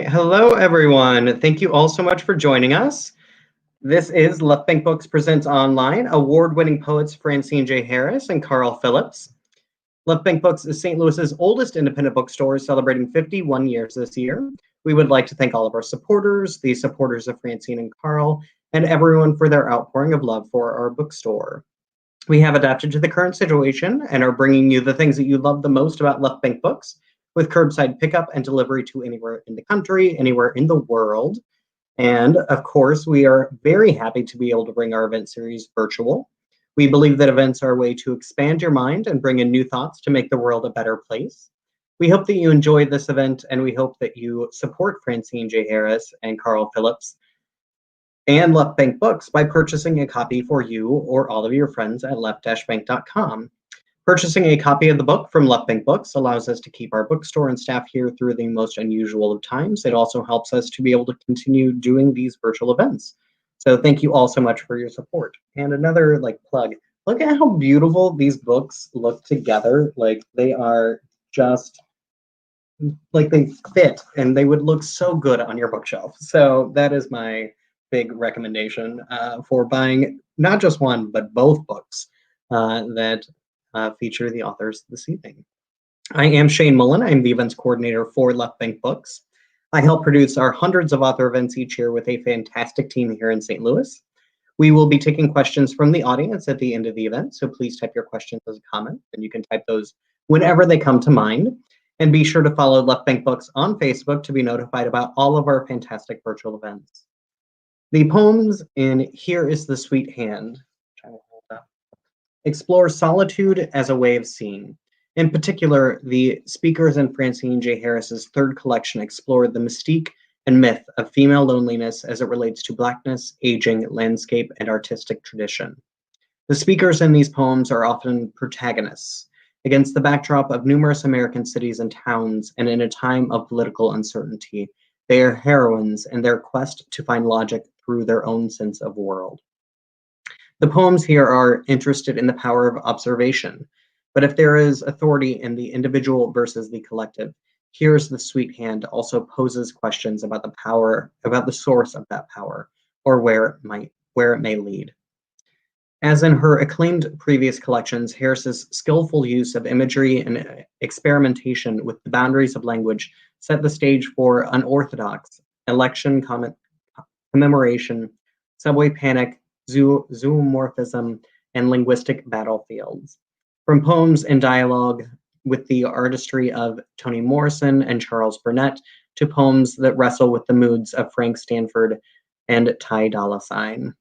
right, hello everyone. Thank you all so much for joining us. This is Left Bank Books Presents Online, award-winning poets Francine J Harris and Carl Phillips. Left Bank Books is St. Louis's oldest independent bookstore, celebrating 51 years this year. We would like to thank all of our supporters, the supporters of Francine and Carl, and everyone for their outpouring of love for our bookstore. We have adapted to the current situation and are bringing you the things that you love the most about Left Bank Books, with curbside pickup and delivery to anywhere in the country, anywhere in the world. And of course, we are very happy to be able to bring our event series virtual. We believe that events are a way to expand your mind and bring in new thoughts to make the world a better place. We hope that you enjoyed this event, and we hope that you support Francine J Harris and Carl Phillips and Left Bank Books by purchasing a copy for you or all of your friends at left-bank.com. Purchasing a copy of the book from Left Bank Books allows us to keep our bookstore and staff here through the most unusual of times. It also helps us to be able to continue doing these virtual events. So thank you all so much for your support. And another plug, look at how beautiful these books look together. They are just they fit and they would look so good on your bookshelf. So that is my big recommendation for buying not just one, but both books that feature the authors this evening. I am Shane Mullen. I'm the events coordinator for Left Bank Books. I help produce our hundreds of author events each year with a fantastic team here in St. Louis. We will be taking questions from the audience at the end of the event, so please type your questions as a comment, and you can type those whenever they come to mind. And be sure to follow Left Bank Books on Facebook to be notified about all of our fantastic virtual events. The poems in Here is the Sweet Hand explore solitude as a way of seeing. In particular, the speakers in Francine J Harris's third collection explored the mystique and myth of female loneliness as it relates to Blackness, aging, landscape, and artistic tradition. The speakers in these poems are often protagonists. Against the backdrop of numerous American cities and towns, and in a time of political uncertainty, they are heroines in their quest to find logic through their own sense of world. The poems here are interested in the power of observation, but if there is authority in the individual versus the collective, Here's the Sweet Hand also poses questions about the power, about the source of that power, or where it may lead. As in her acclaimed previous collections, Harris's skillful use of imagery and experimentation with the boundaries of language set the stage for unorthodox election commemoration, subway panic, zoomorphism, and linguistic battlefields. From poems and dialogue with the artistry of Toni Morrison and Charles Burnett to poems that wrestle with the moods of Frank Stanford and Ty Dolla $ign.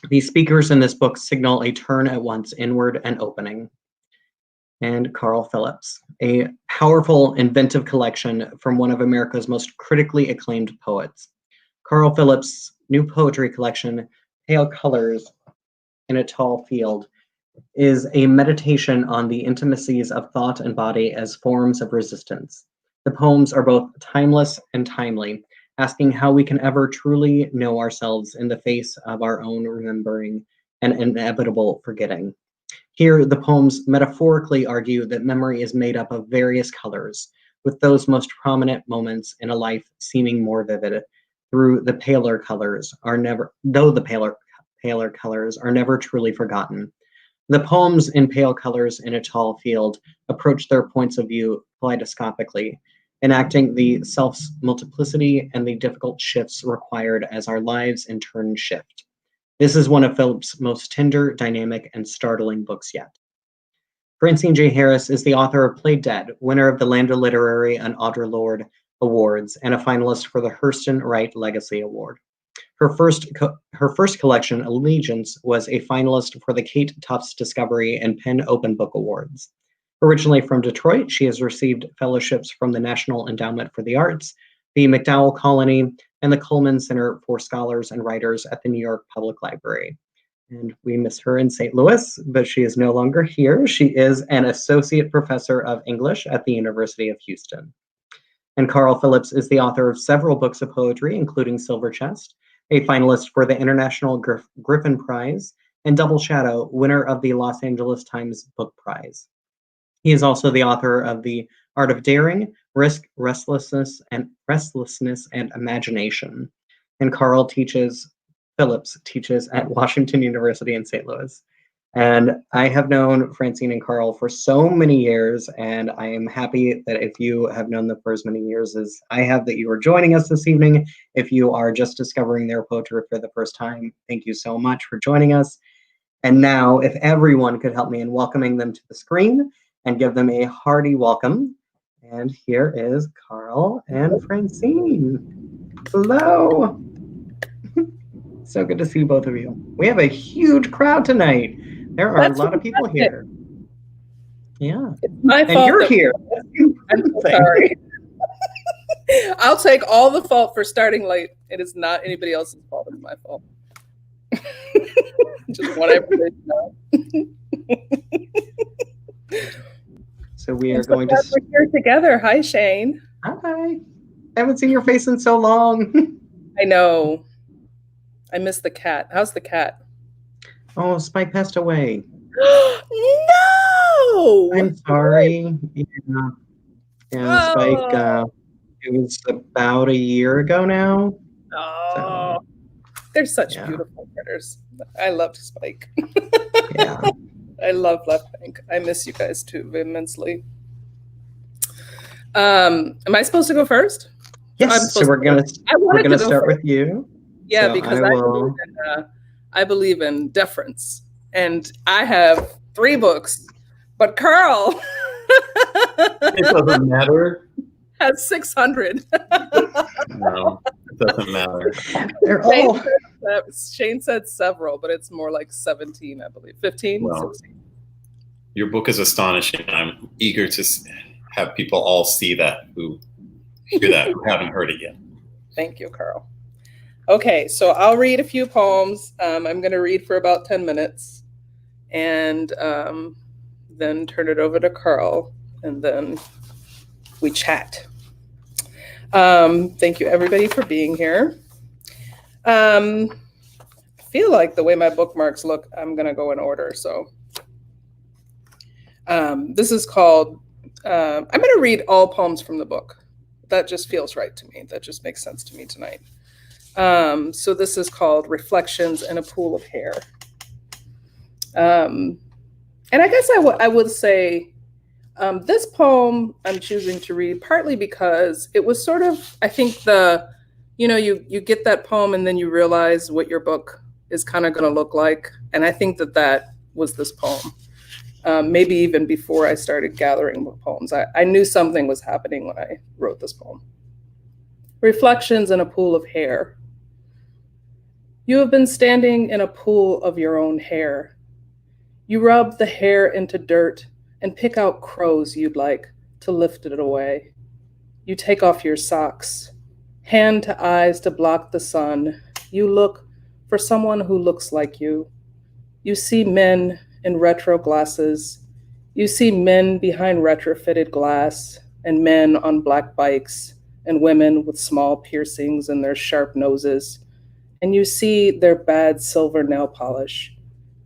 The speakers in this book signal a turn at once inward and opening. And Carl Phillips, a powerful, inventive collection from one of America's most critically acclaimed poets. Carl Phillips' new poetry collection, Pale Colors in a Tall Field, is a meditation on the intimacies of thought and body as forms of resistance. The poems are both timeless and timely, asking how we can ever truly know ourselves in the face of our own remembering and inevitable forgetting. Here, the poems metaphorically argue that memory is made up of various colors, with those most prominent moments in a life seeming more vivid, though the paler colors are never truly forgotten. The poems in Pale Colors in a Tall Field approach their points of view kaleidoscopically, enacting the self's multiplicity and the difficult shifts required as our lives in turn shift. This is one of Phillips' most tender, dynamic, and startling books yet. Francine J. Harris is the author of Play Dead, winner of the Lambda Literary and Audre Lorde Awards, and a finalist for the Hurston Wright Legacy Award. Her first collection, Allegiance, was a finalist for the Kate Tufts Discovery and Penn Open Book Awards. Originally from Detroit, she has received fellowships from the National Endowment for the Arts, the MacDowell Colony, and the Cullman Center for Scholars and Writers at the New York Public Library. And we miss her in St. Louis, but she is no longer here. She is an associate professor of English at the University of Houston. And Carl Phillips is the author of several books of poetry, including Silver Chest, a finalist for the International Griffin Prize, and Double Shadow, winner of the Los Angeles Times Book Prize. He is also the author of The Art of Daring, restlessness and imagination. And Phillips teaches at Washington University in St. Louis. And I have known Francine and Carl for so many years, and I am happy that if you have known them for as many years as I have, that you are joining us this evening. If you are just discovering their poetry for the first time, thank you so much for joining us. And now, if everyone could help me in welcoming them to the screen and give them a hearty welcome. And here is Carl and Francine. Hello. So good to see both of you. We have a huge crowd tonight. There are a lot of people here. Yeah. It's my fault. And you're here. I'm so sorry. I'll take all the fault for starting late. It is not anybody else's fault. It's my fault. Just want everybody to know. So we are going to... We're here together. Hi, Shane. Hi. I haven't seen your face in so long. I know. I miss the cat. How's the cat? Oh, Spike passed away. No! I'm sorry. Yeah, Spike, it was about a year ago now. Oh, so, they're such beautiful critters. I loved Spike. Yeah. I love Left Bank. I miss you guys too immensely. Am I supposed to go first? Yes, so we're gonna start with you. Yeah, so because I believe in deference, and I have 3 books, but Carl it doesn't matter. Has 600. No, it doesn't matter. Shane said several, but it's more like 17, I believe. 15? Well, 16. Your book is astonishing. I'm eager to have people all see that who hear that who haven't heard it yet. Thank you, Carl. Okay, so I'll read a few poems. I'm going to read for about 10 minutes and then turn it over to Carl, and then we chat. Thank you, everybody, for being here. I feel like the way my bookmarks look, I'm going to go in order. So this is called, I'm going to read all poems from the book. That just feels right to me. That just makes sense to me tonight. So this is called Reflections in a Pool of Hair. And I guess I would say this poem I'm choosing to read partly because it was sort of, I think you get that poem and then you realize what your book is kind of going to look like. And I think that was this poem. Maybe even before I started gathering poems. I knew something was happening when I wrote this poem. Reflections in a Pool of Hair. You have been standing in a pool of your own hair. You rub the hair into dirt and pick out crows you'd like to lift it away. You take off your socks, hand to eyes to block the sun. You look for someone who looks like you. You see men in retro glasses. You see men behind retrofitted glass and men on black bikes and women with small piercings in their sharp noses. And you see their bad silver nail polish.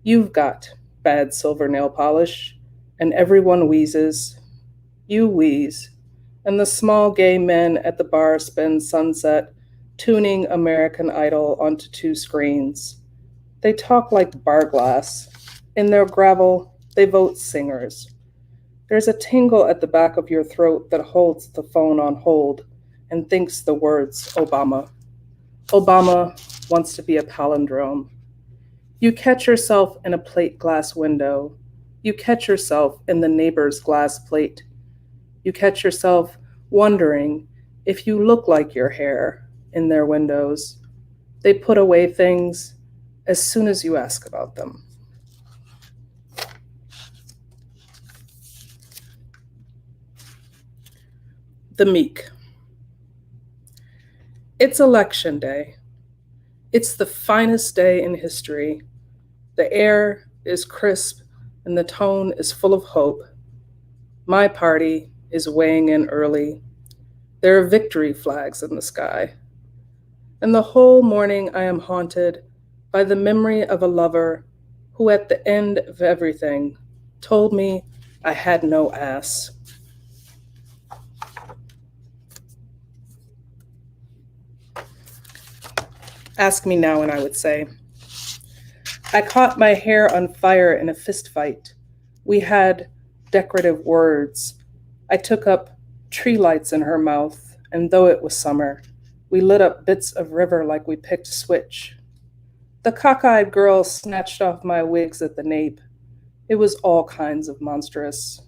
You've got bad silver nail polish, and everyone wheezes. You wheeze, and the small gay men at the bar spend sunset tuning American Idol onto 2 screens. They talk like bar glass. In their gravel, they vote singers. There's a tingle at the back of your throat that holds the phone on hold and thinks the words Obama. Obama wants to be a palindrome. You catch yourself in a plate glass window. You catch yourself in the neighbor's glass plate. You catch yourself wondering if you look like your hair in their windows. They put away things as soon as you ask about them. The Meek. It's election day. It's the finest day in history. The air is crisp and the tone is full of hope. My party is weighing in early. There are victory flags in the sky. And the whole morning I am haunted by the memory of a lover who at the end of everything told me I had no ass. Ask me now, and I would say, I caught my hair on fire in a fist fight. We had decorative words. I took up tree lights in her mouth, and though it was summer, we lit up bits of river like we picked switch. The cockeyed girl snatched off my wigs at the nape. It was all kinds of monstrous.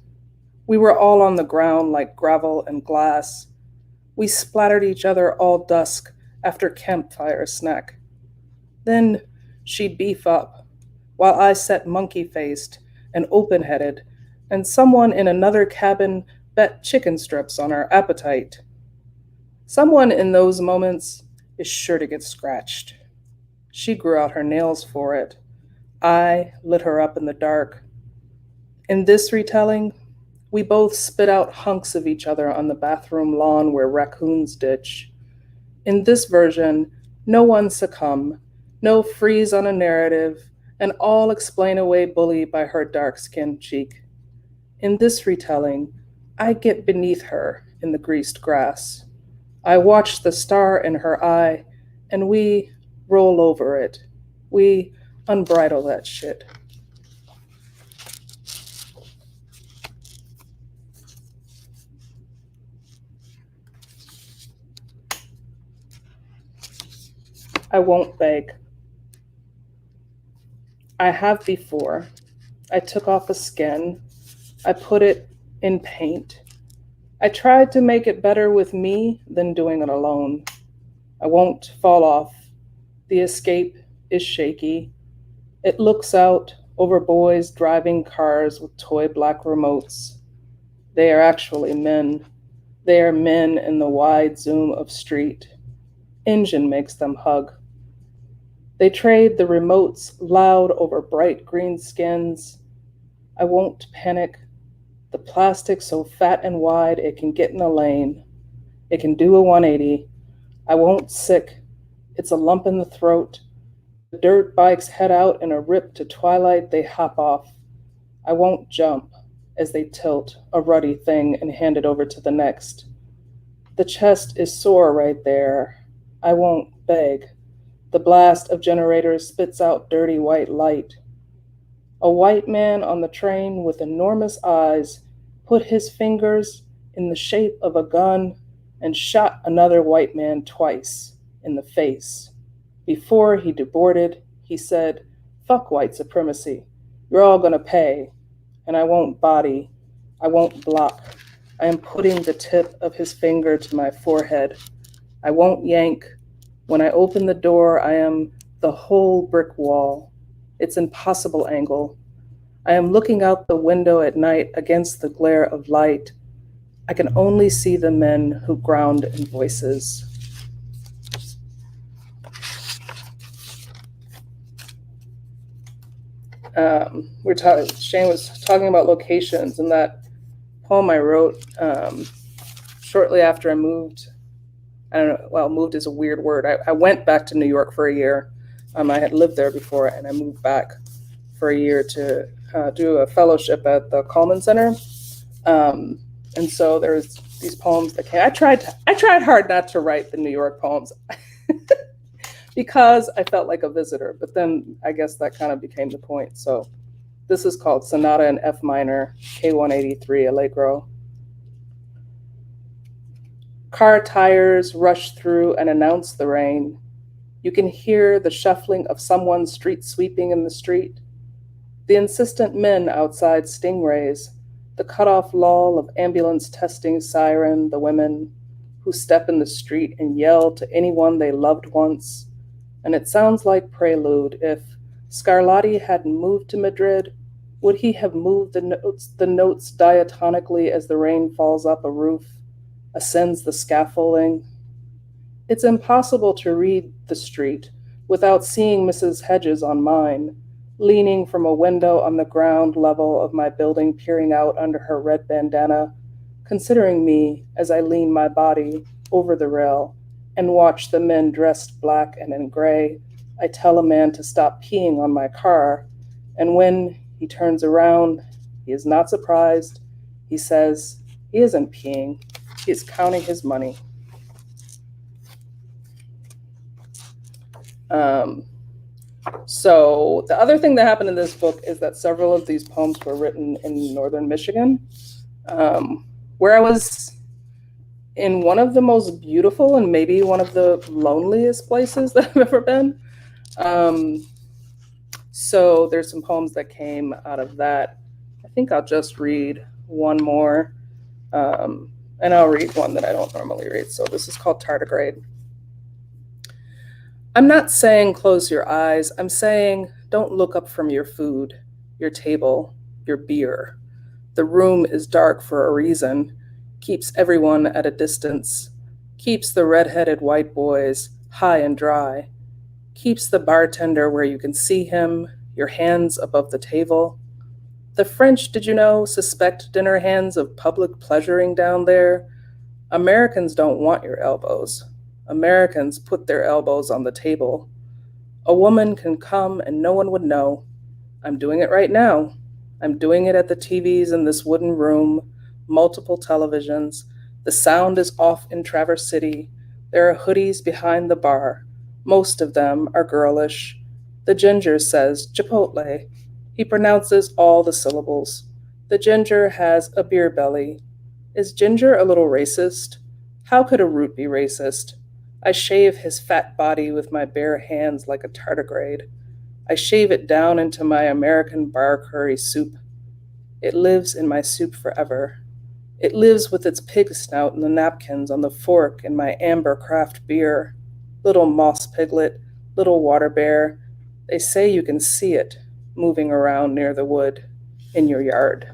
We were all on the ground like gravel and glass. We splattered each other all dusk after campfire snack. Then she'd beef up, while I sat monkey-faced and open-headed, and someone in another cabin bet chicken strips on our appetite. Someone in those moments is sure to get scratched. She grew out her nails for it. I lit her up in the dark. In this retelling, we both spit out hunks of each other on the bathroom lawn where raccoons ditch. In this version, no one succumb, no freeze on a narrative, and all explain away bully by her dark-skinned cheek. In this retelling, I get beneath her in the greased grass. I watch the star in her eye, and we roll over it. We unbridle that shit. I won't beg. I have before. I took off a skin. I put it in paint. I tried to make it better with me than doing it alone. I won't fall off. The escape is shaky. It looks out over boys driving cars with toy black remotes. They are actually men. They are men in the wide zoom of street. Engine makes them hug. They trade the remotes loud over bright green skins. I won't panic. The plastic so fat and wide it can get in a lane. It can do a 180. I won't sick. It's a lump in the throat. The dirt bikes head out in a rip to twilight they hop off. I won't jump as they tilt a ruddy thing and hand it over to the next. The chest is sore right there. I won't beg. The blast of generators spits out dirty white light. A white man on the train with enormous eyes put his fingers in the shape of a gun and shot another white man twice in the face. Before he deboarded, he said, "Fuck white supremacy. You're all gonna pay." And I won't body. I won't block. I am putting the tip of his finger to my forehead. I won't yank. When I open the door, I am the whole brick wall. It's impossible angle. I am looking out the window at night against the glare of light. I can only see the men who ground in voices. Shane was talking about locations, and that poem I wrote shortly after I moved. I don't know, well, moved is a weird word. I went back to New York for a year. I had lived there before, and I moved back for a year to do a fellowship at the Coleman Center. And so there's these poems that came. I tried hard not to write the New York poems because I felt like a visitor, but then I guess that kind of became the point. So this is called Sonata in F minor, K183, Allegro. Car tires rush through and announce the rain. You can hear the shuffling of someone street sweeping in the street. The insistent men outside stingrays, the cutoff lull of ambulance testing siren, the women who step in the street and yell to anyone they loved once. And it sounds like prelude. If Scarlatti hadn't moved to Madrid, would he have moved the notes diatonically as the rain falls up a roof, ascends the scaffolding? It's impossible to read the street without seeing Mrs. Hedges on mine, leaning from a window on the ground level of my building, peering out under her red bandana, considering me as I lean my body over the rail and watch the men dressed black and in gray. I tell a man to stop peeing on my car, and when he turns around, he is not surprised. He says he isn't peeing, he is counting his money. Um, so the other thing that happened in this book is that several of these poems were written in northern Michigan, where I was in one of the most beautiful and maybe one of the loneliest places that I've ever been. So there's some poems that came out of that. I think I'll just read one more, and I'll read one that I don't normally read. So this is called Tardigrade. I'm not saying close your eyes. I'm saying don't look up from your food, your table, your beer. The room is dark for a reason, keeps everyone at a distance, keeps the red-headed white boys high and dry, keeps the bartender where you can see him, your hands above the table. The French, did you know, suspect dinner hands of public pleasuring down there? Americans don't want your elbows. Americans put their elbows on the table. A woman can come and no one would know. I'm doing it right now. I'm doing it at the TVs in this wooden room, multiple televisions. The sound is off in Traverse City. There are hoodies behind the bar. Most of them are girlish. The ginger says Chipotle. He pronounces all the syllables. The ginger has a beer belly. Is ginger a little racist? How could a root be racist? I shave his fat body with my bare hands like a tardigrade. I shave it down into my American bar curry soup. It lives in my soup forever. It lives with its pig snout in the napkins on the fork in my amber craft beer. Little moss piglet, little water bear. They say you can see it moving around near the wood in your yard.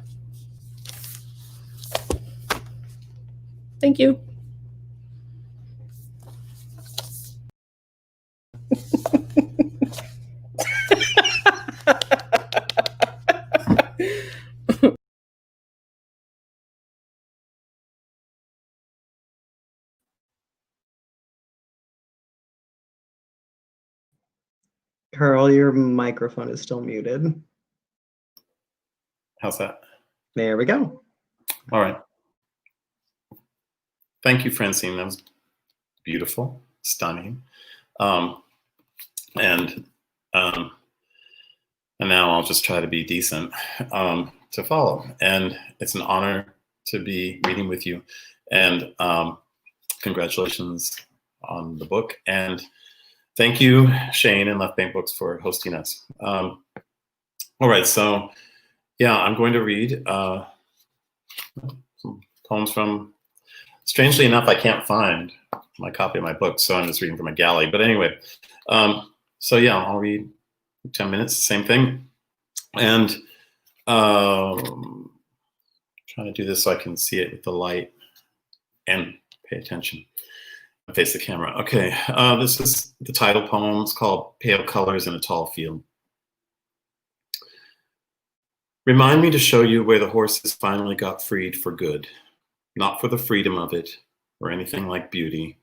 Thank you. Carl, your microphone is still muted. How's that? There we go. All right. Thank you, Francine. That was beautiful, stunning. And now I'll just try to be decent to follow. And it's an honor to be reading with you. And congratulations on the book. And thank you, Shane and Left Bank Books, for hosting us. All right, so yeah, I'm going to read some poems from, strangely enough, I can't find my copy of my book, so I'm just reading from a galley. But anyway, so yeah, I'll read 10 minutes, same thing. And trying to do this so I can see it with the light and pay attention. Face the camera. Okay, this is the title poem. It's called Pale Colors in a Tall Field. Remind me to show you where the horses finally got freed for good, not for the freedom of it or anything like beauty,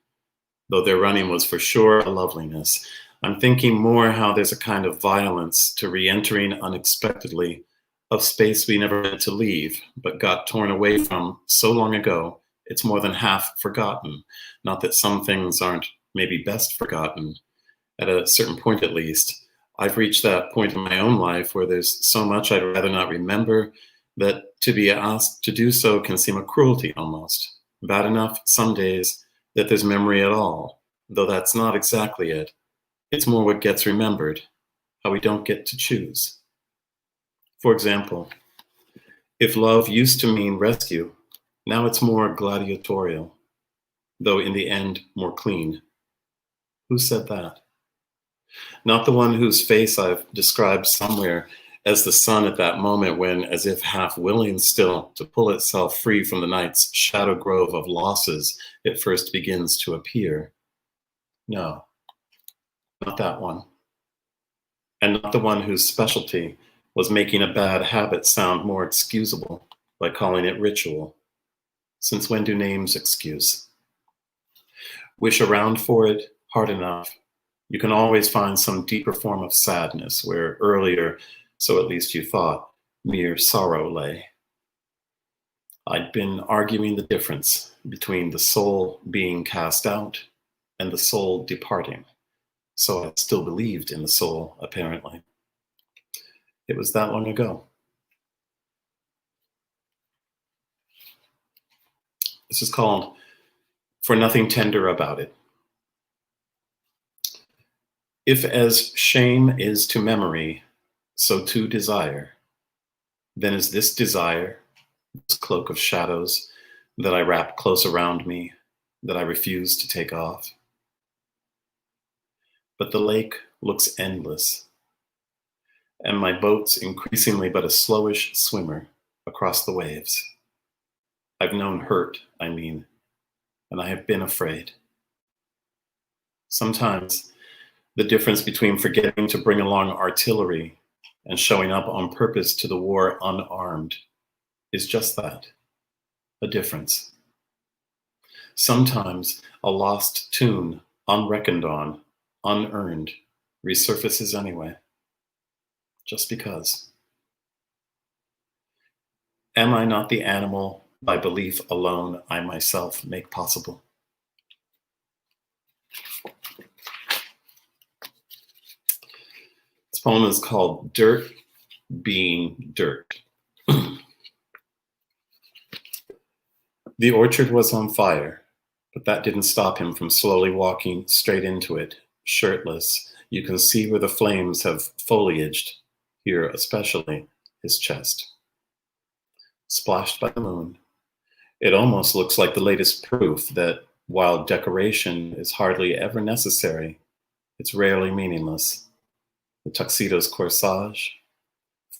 though their running was for sure a loveliness. I'm thinking more how there's a kind of violence to re-entering unexpectedly of space we never meant to leave, but got torn away from so long ago, it's more than half forgotten. Not that some things aren't maybe best forgotten. At a certain point, at least, I've reached that point in my own life where there's so much I'd rather not remember that to be asked to do so can seem a cruelty almost. Bad enough some days that there's memory at all, though that's not exactly it. It's more what gets remembered, how we don't get to choose. For example, if love used to mean rescue, now it's more gladiatorial, though in the end more clean. Who said that? Not the one whose face I've described somewhere as the sun at that moment when, as if half willing still to pull itself free from the night's shadow grove of losses, it first begins to appear. No, not that one. And not the one whose specialty was making a bad habit sound more excusable by calling it ritual. Since when do names excuse? Wish around for it hard enough. You can always find some deeper form of sadness where earlier, so at least you thought, mere sorrow lay. I'd been arguing the difference between the soul being cast out and the soul departing. So I still believed in the soul, apparently. It was that long ago. This is called For Nothing Tender About It. If as shame is to memory, so to desire, then is this desire, this cloak of shadows that I wrap close around me, that I refuse to take off. But the lake looks endless, and my boat's increasingly but a slowish swimmer across the waves. I've known hurt, I mean, and I have been afraid. Sometimes the difference between forgetting to bring along artillery and showing up on purpose to the war unarmed is just that, a difference. Sometimes a lost tune, unreckoned on, unearned, resurfaces anyway, just because. Am I not the animal by belief alone I myself make possible? This poem is called Dirt Being Dirt. The orchard was on fire, but that didn't stop him from slowly walking straight into it, shirtless. You can see where the flames have foliaged, here especially his chest. Splashed by the moon, it almost looks like the latest proof that while decoration is hardly ever necessary, it's rarely meaningless. The tuxedo's corsage,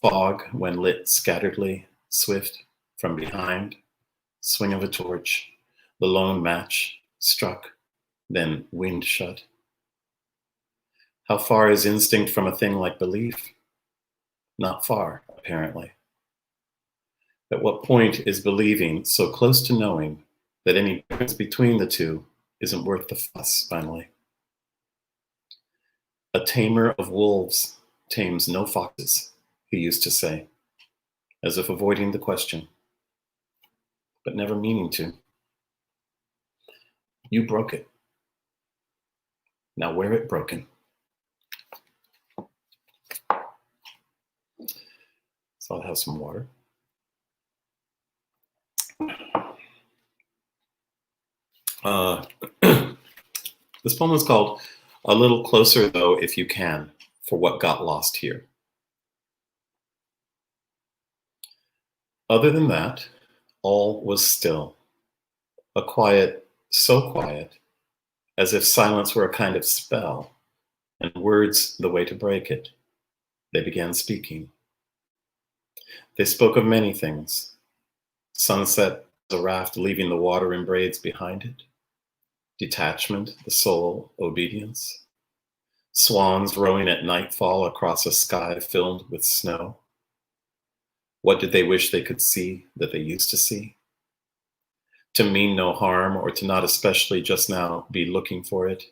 fog when lit scatteredly, swift from behind, swing of a torch, the lone match struck, then wind shut. How far is instinct from a thing like belief? Not far, apparently. At what point is believing so close to knowing that any difference between the two isn't worth the fuss, finally? A tamer of wolves tames no foxes, he used to say, as if avoiding the question, but never meaning to. You broke it. Now wear it broken. So I'll have some water. This poem is called A Little Closer Though If You Can, for What Got Lost Here. Other than that, all was still. A quiet, so quiet, as if silence were a kind of spell, and words the way to break it. They began speaking. They spoke of many things. Sunset, a raft leaving the water in braids behind it. Detachment, the soul, obedience. Swans rowing at nightfall across a sky filled with snow. What did they wish they could see that they used to see? To mean no harm, or to not especially just now be looking for it?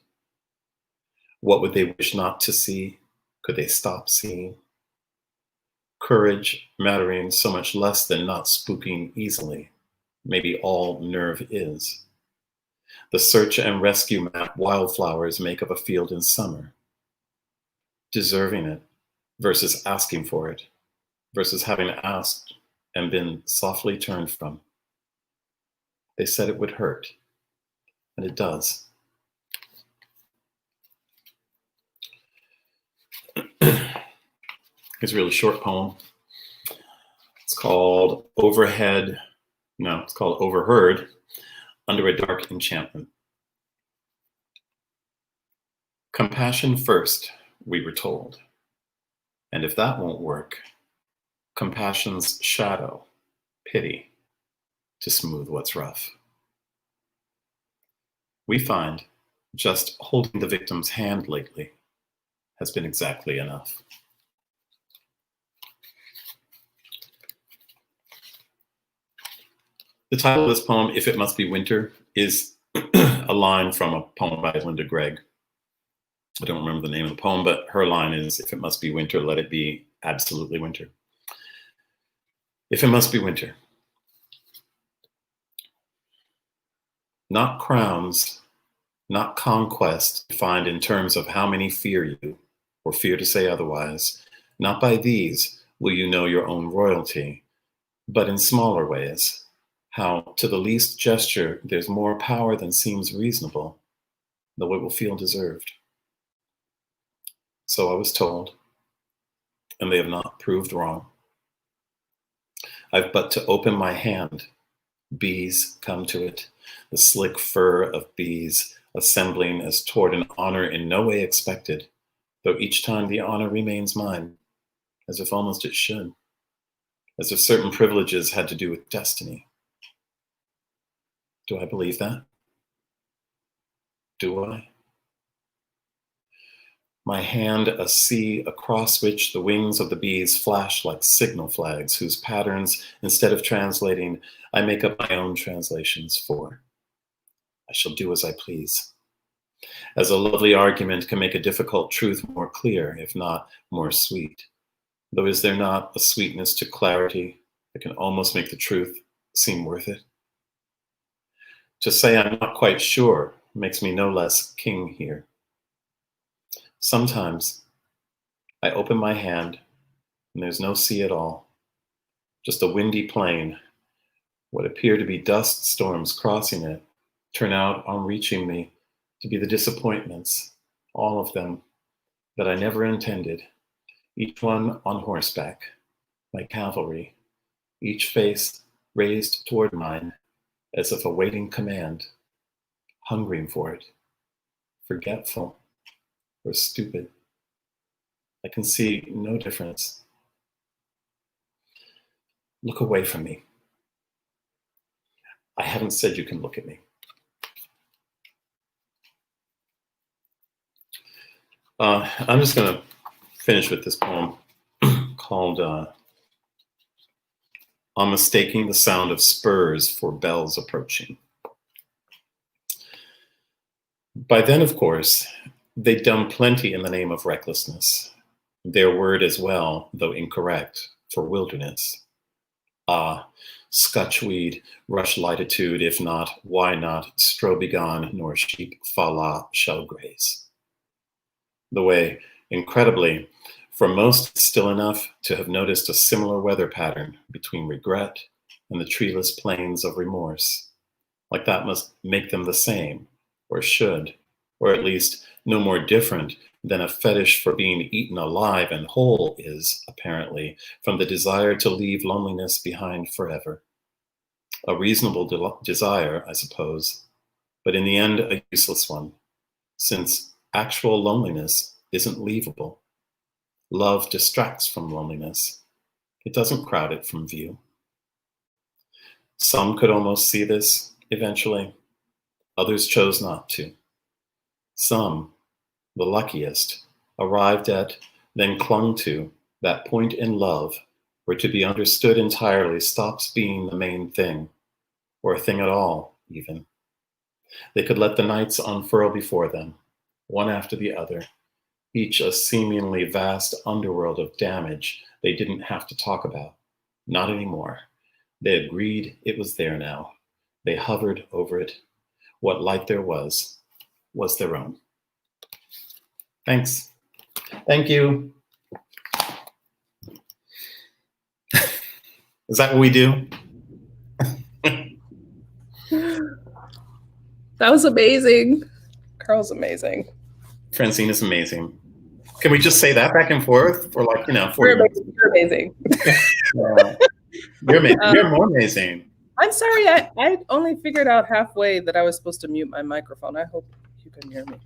What would they wish not to see? Could they stop seeing? Courage mattering so much less than not spooking easily. Maybe all nerve is. The search and rescue map wildflowers make of a field in summer. Deserving it versus asking for it versus having asked and been softly turned from. They said it would hurt, and it does. It's a really short poem. It's called Overheard Under a Dark Enchantment. Compassion first, we were told. And if that won't work, compassion's shadow, pity, to smooth what's rough. We find just holding the victim's hand lately has been exactly enough. The title of this poem, If It Must Be Winter, is a line from a poem by Linda Gregg. I don't remember the name of the poem, but her line is, if it must be winter, let it be absolutely winter. If it must be winter. Not crowns, not conquest defined in terms of how many fear you, or fear to say otherwise. Not by these will you know your own royalty, but in smaller ways, how to the least gesture there's more power than seems reasonable, though it will feel deserved. So I was told, and they have not proved wrong. I've but to open my hand. Bees come to it, the slick fur of bees assembling as toward an honor in no way expected, though each time the honor remains mine, as if almost it should, as if certain privileges had to do with destiny. Do I believe that? Do I? My hand a sea across which the wings of the bees flash like signal flags, whose patterns, instead of translating, I make up my own translations for. I shall do as I please. As a lovely argument can make a difficult truth more clear, if not more sweet. Though is there not a sweetness to clarity that can almost make the truth seem worth it? To say I'm not quite sure makes me no less king here. Sometimes I open my hand and there's no sea at all, just a windy plain. What appear to be dust storms crossing it turn out on reaching me to be the disappointments, all of them, that I never intended, each one on horseback, like cavalry, each face raised toward mine as if awaiting command, hungering for it, forgetful or stupid. I can see no difference. Look away from me. I haven't said you can look at me. I'm just going to finish with this poem called On Mistaking the Sound of Spurs for Bells Approaching. By then, of course, they'd done plenty in the name of recklessness. Their word as well, though incorrect, for wilderness. Ah, scotchweed, rush latitude, if not, why not, strow begone, nor sheep fala shall graze. The way, incredibly, for most still enough to have noticed a similar weather pattern between regret and the treeless plains of remorse. Like that must make them the same, or should, or at least no more different than a fetish for being eaten alive and whole is, apparently, from the desire to leave loneliness behind forever. A reasonable desire, I suppose, but in the end a useless one, since actual loneliness isn't leavable. Love distracts from loneliness. It doesn't crowd it from view. Some could almost see this eventually. Others chose not to. Some, the luckiest, arrived at, then clung to, that point in love where to be understood entirely stops being the main thing, or a thing at all, even. They could let the nights unfurl before them, one after the other, each a seemingly vast underworld of damage they didn't have to talk about. Not anymore. They agreed it was there now. They hovered over it. What light there was their own. Thanks. Thank you. Is that what we do? That was amazing. Carl's amazing. Francine is amazing. Can we just say that back and forth for like, 40 minutes? You're amazing. You're amazing. You're more amazing. I'm sorry, I only figured out halfway that I was supposed to mute my microphone. I hope you can hear me.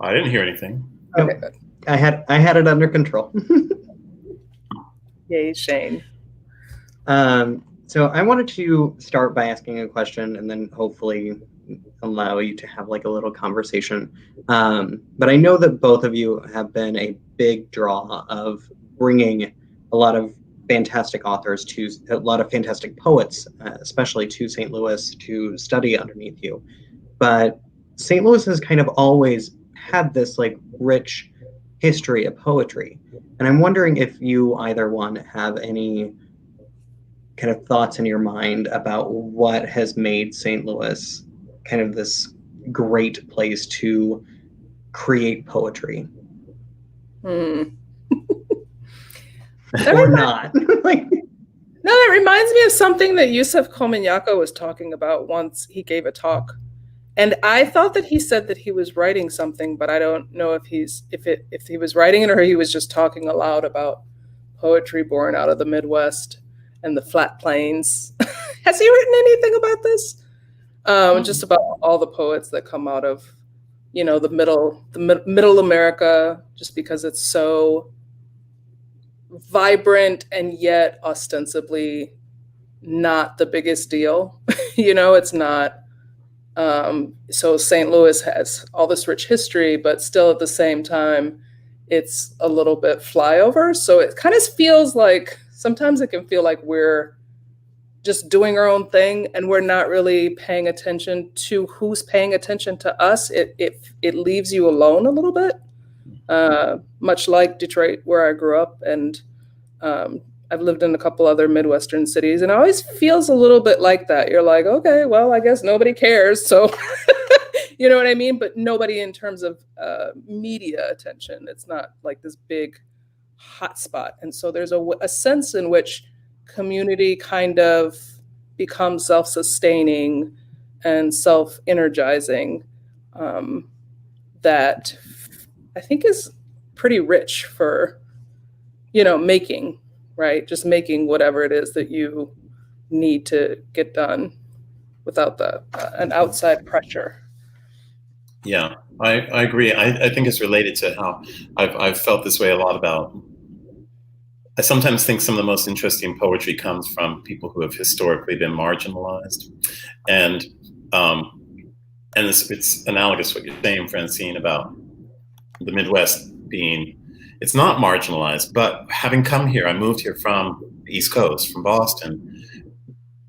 I didn't hear anything. Okay, good. I had it under control. Yay, Shane. So I wanted to start by asking a question and then hopefully allow you to have like a little conversation. But I know that both of you have been a big draw of bringing a lot of fantastic authors to a lot of fantastic poets, especially to St. Louis to study underneath you. But St. Louis has kind of always had this like rich history of poetry. And I'm wondering if you either one have any kind of thoughts in your mind about what has made St. Louis kind of this great place to create poetry. Or not. Like, no, that reminds me of something that Yusuf Komunyaku was talking about once. He gave a talk, and I thought that he said that he was writing something, but I don't know if he was writing it or he was just talking aloud about poetry born out of the Midwest and the flat plains. Has he written anything about this? Just about all the poets that come out of, the middle America, just because it's so vibrant and yet ostensibly not the biggest deal. It's not. So St. Louis has all this rich history, but still at the same time, it's a little bit flyover. So it kind of feels like, sometimes it can feel like we're just doing our own thing and we're not really paying attention to who's paying attention to us. It leaves you alone a little bit, much like Detroit, where I grew up. And I've lived in a couple other Midwestern cities, and it always feels a little bit like that. You're like, okay, well, I guess nobody cares. So, you know what I mean? But nobody in terms of media attention. It's not like this big hotspot. And so there's a sense in which community kind of becomes self-sustaining and self-energizing, that I think is pretty rich for, making, right? Just making whatever it is that you need to get done without an outside pressure. Yeah, I agree. I think it's related to how I've felt this way a lot about. I sometimes think some of the most interesting poetry comes from people who have historically been marginalized, and it's analogous to what you're saying, Francine, about the Midwest being. It's not marginalized, but having come here, I moved here from the East Coast, from Boston,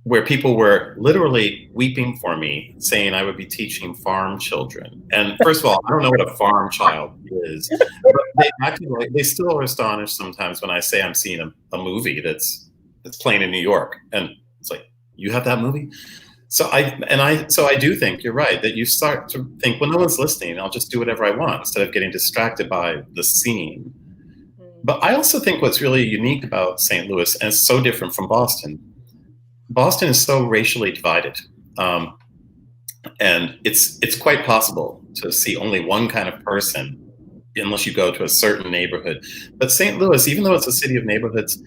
where people were literally weeping for me, saying I would be teaching farm children. And first of all, I don't know what a farm child is, but they still are astonished sometimes when I say I'm seeing a movie that's playing in New York, and it's like, you have that movie? So I do think you're right, that you start to think, well, no one's listening, I'll just do whatever I want instead of getting distracted by the scene. But I also think what's really unique about St. Louis, and it's so different from Boston is so racially divided. And it's quite possible to see only one kind of person unless you go to a certain neighborhood. But St. Louis, even though it's a city of neighborhoods,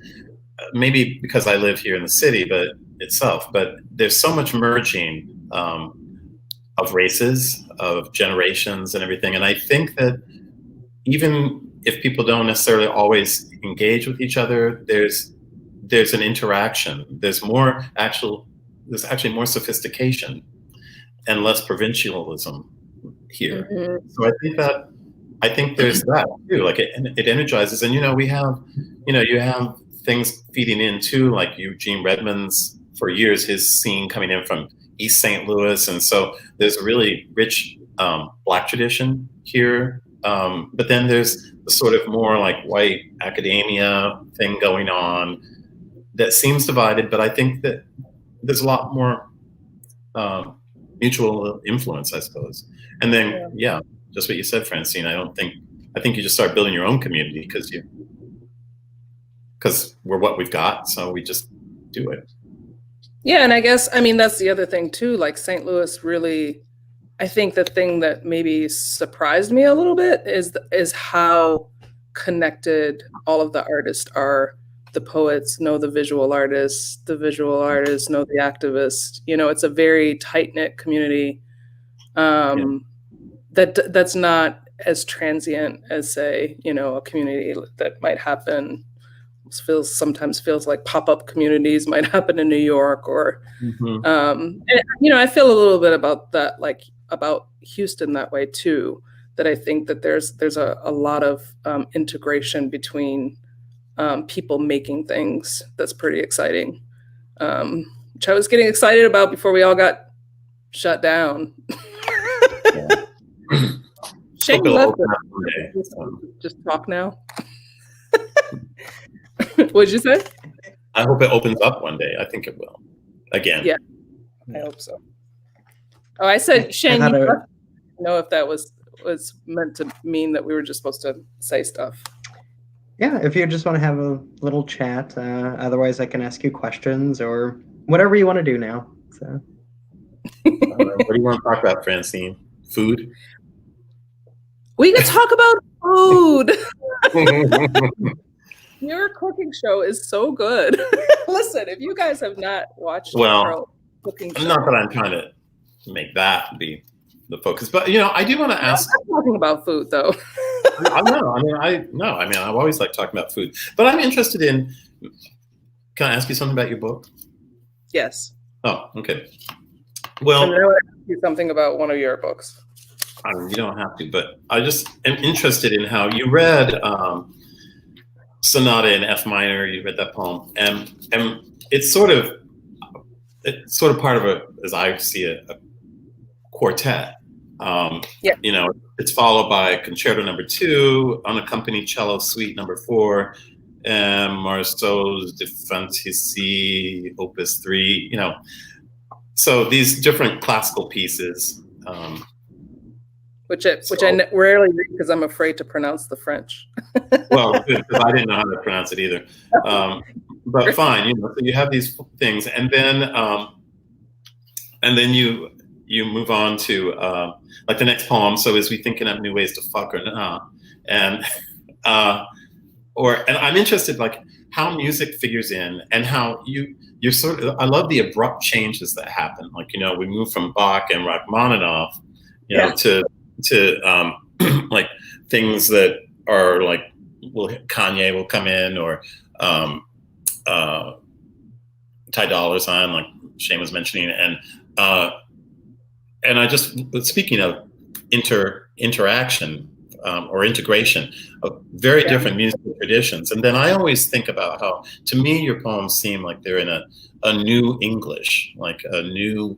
maybe because I live here in the city but there's so much merging of races, of generations and everything. And I think that even if people don't necessarily always engage with each other, there's an interaction. There's actually more sophistication and less provincialism here. Mm-hmm. So I think there's that too. Like it energizes, and you have things feeding in too, like Eugene Redmond's, for years, his scene coming in from East St. Louis, and so there's a really rich Black tradition here. But then there's the sort of more like white academia thing going on that seems divided, but I think that there's a lot more mutual influence, I suppose. And then, yeah, just what you said, Francine, I think you just start building your own community because we're what we've got, so we just do it. Yeah, and I guess, that's the other thing too, like St. Louis really, I think the thing that maybe surprised me a little bit is how connected all of the artists are. The poets know the visual artists know the activists. It's a very tight-knit community that's not as transient as, say, a community that might happen. Sometimes feels like pop-up communities might happen in New York, or I feel a little bit about that, like about Houston that way too, that I think that there's a lot of integration between people making things that's pretty exciting, which I was getting excited about before we all got shut down. Shane left it. Just talk now. What'd you say? I hope it opens up one day. I think it will. Again. Yeah, I hope so. Oh, I said, Shane, know if that was meant to mean that we were just supposed to say stuff. Yeah, if you just want to have a little chat. Otherwise, I can ask you questions or whatever you want to do now. So, what do you want to talk about, Francine? Food? We can talk about food. Your cooking show is so good. Listen, if you guys have not watched Carl cooking show, not that I'm trying to make that be the focus, but I do want to ask. I'm talking about food, though. I've always liked talking about food, but I'm interested in. Can I ask you something about your book? Yes. Oh, okay. Well, and then I want to ask you something about one of your books. You don't have to, but I just am interested in how you read Sonata in F minor. You read that poem, and it's sort of part of as I see it, a quartet. It's followed by Concerto No. 2, Unaccompanied Cello Suite No. 4, and Marceau's De Fantaisie Opus 3. So these different classical pieces. Which I rarely read because I'm afraid to pronounce the French. Well, because I didn't know how to pronounce it either. But fine, so you have these things, and then you move on to like the next poem. So is we thinking of new ways to fuck or not? And I'm interested like how music figures in and how you're sort of. I love the abrupt changes that happen. Like we move from Bach and Rachmaninoff, to like things that are like Kanye will come in or Ty Dolla $ign, like Shane was mentioning, and I just speaking of interaction or integration of very different musical traditions, and then I always think about how to me your poems seem like they're in a new English, like a new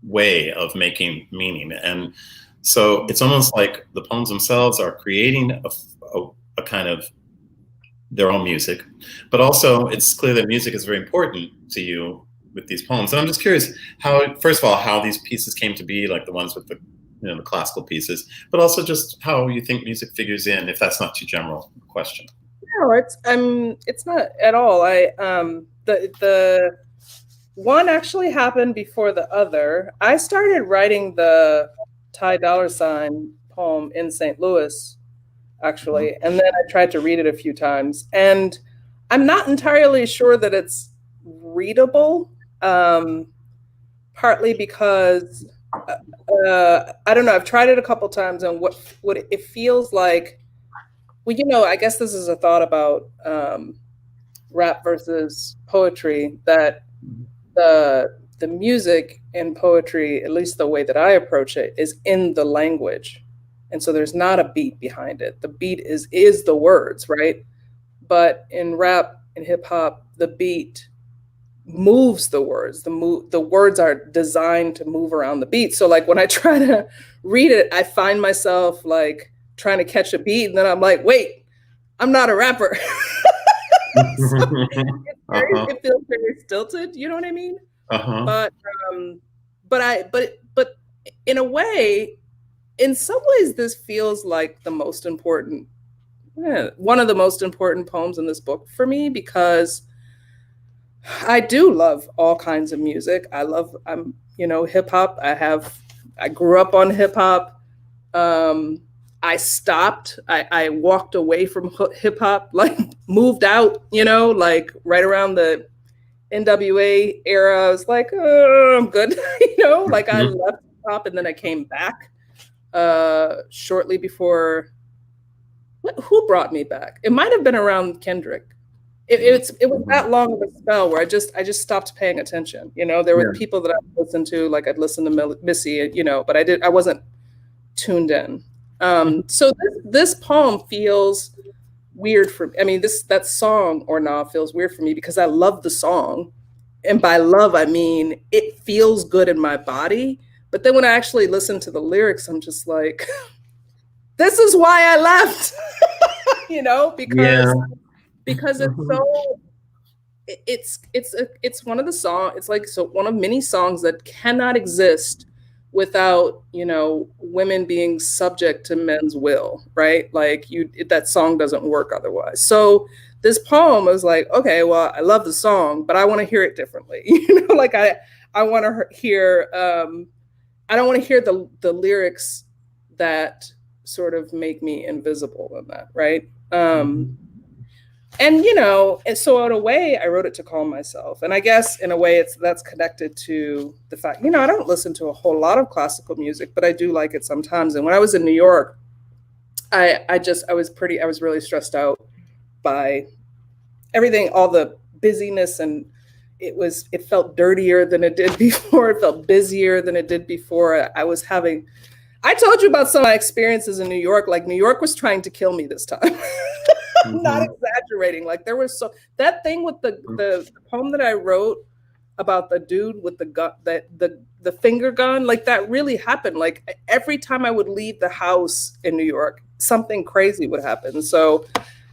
way of making meaning, and so it's almost like the poems themselves are creating a kind of their own music, but also it's clear that music is very important to you with these poems. And I'm just curious first of all, how these pieces came to be, like the ones with the the classical pieces, but also just how you think music figures in, if that's not too general a question. No, it's not at all. The one actually happened before the other. I started writing the Ty Dolla $ign poem in St. Louis, actually, and then I tried to read it a few times, and I'm not entirely sure that it's readable, partly because I don't know, I've tried it a couple times, and what it feels like, well, I guess this is a thought about rap versus poetry, that the music in poetry, at least the way that I approach it, is in the language. And so there's not a beat behind it. The beat is the words, right? But in rap and hip hop, the beat moves the words. The words are designed to move around the beat. So like when I try to read it, I find myself like trying to catch a beat, and then I'm like, wait, I'm not a rapper. It feels very stilted, you know what I mean? But in a way, in some ways, this feels like the most important, one of the most important poems in this book for me, because I do love all kinds of music. I'm hip hop. I grew up on hip hop. I stopped. I walked away from hip hop, like moved out, like right around the NWA era. I was like, oh, I'm good. Like I left hip hop and then I came back shortly before. Who brought me back? It might have been around Kendrick. It was that long of a spell where I just stopped paying attention. There were people that I listened to, like I'd listen to Missy, but I wasn't tuned in. So this poem feels weird for me. I mean, that song or nah feels weird for me because I love the song, and by love I mean it feels good in my body. But then when I actually listen to the lyrics, I'm just like, this is why I left. Because it's so it's one of the songs. It's like one of many songs that cannot exist without, you know, women being subject to men's will, right? Like that song doesn't work otherwise. So this poem was like, okay, well, I love the song, but I want to hear it differently. You know, like I want to hear, I don't want to hear the lyrics that sort of make me invisible in that, right? And you know, and so in a way, I wrote it to calm myself. And I guess in a way, that's connected to the fact, you know, I don't listen to a whole lot of classical music, but I do like it sometimes. And when I was in New York, I was really stressed out by everything, all the busyness, and it felt dirtier than it did before. It felt busier than it did before. I told you about some of my experiences in New York. Like New York was trying to kill me this time. I'm not exaggerating. Like there was that thing with the poem that I wrote about the dude with the gun, the finger gun, like that really happened. Like every time I would leave the house in New York, something crazy would happen. So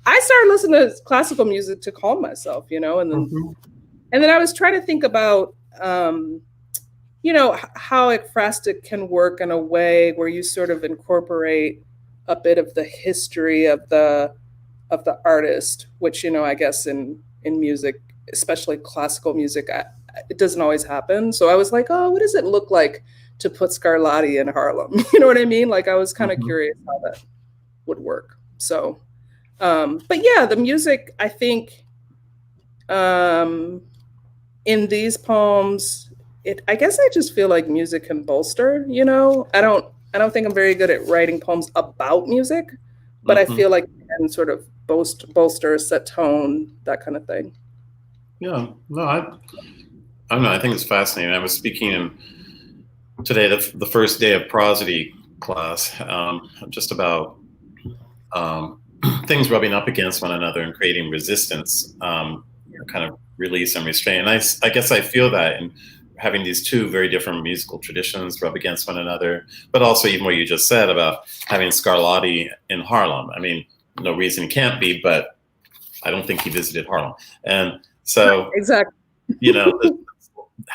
I started listening to classical music to calm myself, you know, and then I was trying to think about, you know, how ekphrastic can work in a way where you sort of incorporate a bit of the history of the artist, which, you know, I guess in music, especially classical music, it doesn't always happen. So I was like, oh, what does it look like to put Scarlatti in Harlem? You know what I mean? Like I was kind of curious how that would work. So, but yeah, the music, I think, in these poems, I guess I just feel like music can bolster, you know. I don't think I'm very good at writing poems about music, but I feel like it can sort of bolster, set tone, that kind of thing. Yeah, no, I don't know. I think it's fascinating. I was speaking today, the first day of prosody class, just about things rubbing up against one another and creating resistance, kind of release and restraint. And I guess I feel that in having these two very different musical traditions rub against one another, but also even what you just said about having Scarlatti in Harlem. I mean, no reason he can't be, but I don't think he visited Harlem. And so, exactly, you know,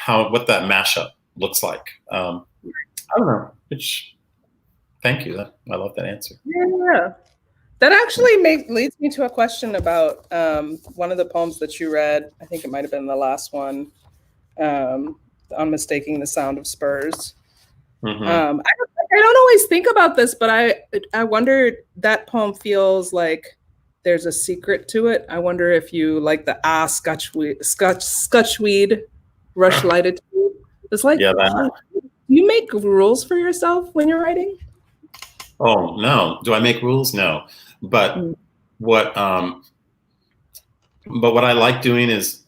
what that mashup looks like. I don't know. Thank you. I love that answer. Yeah. That actually leads me to a question about one of the poems that you read. I think it might have been the last one, Unmistaking the Sound of Spurs. I don't always think about this, but I wonder, that poem feels like there's a secret to it. I wonder if you like the Scotchweed Rush Lighted. It's like, yeah, do you make rules for yourself when you're writing? Oh no! Do I make rules? No, but what I like doing is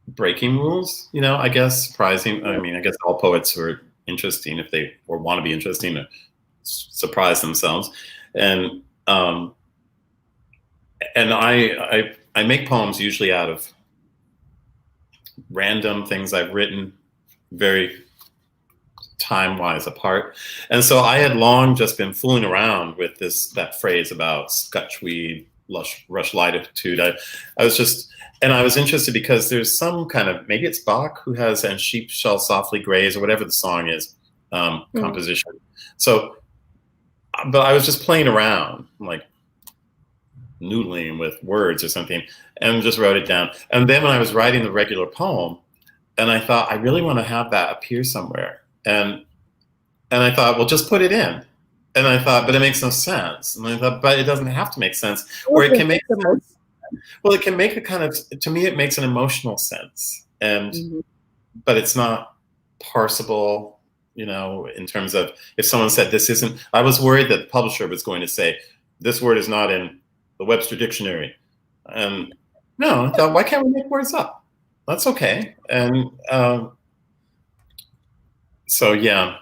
breaking rules. You know, I guess surprising. I mean, I guess all poets are interesting if they want to be interesting or surprise themselves, and I make poems usually out of random things I've written, very time-wise apart. And so I had long just been fooling around with that phrase about Scotchweed, rush latitude. I was interested because there's some kind of, maybe it's Bach who has "And Sheep Shall Softly Graze" or whatever the song is, composition. So, but I was just playing around, like noodling with words or something, and just wrote it down. And then when I was writing the regular poem, and I thought, I really want to have that appear somewhere. And I thought, well, just put it in. And I thought, but it makes no sense. And I thought, but it doesn't have to make sense. Or it can make sense. Well, it can make a kind of, to me, it makes an emotional sense. And but it's not parsable, you know, in terms of if someone said this isn't, I was worried that the publisher was going to say, this word is not in the Webster Dictionary. And no, I thought, why can't we make words up? That's okay. And so, yeah,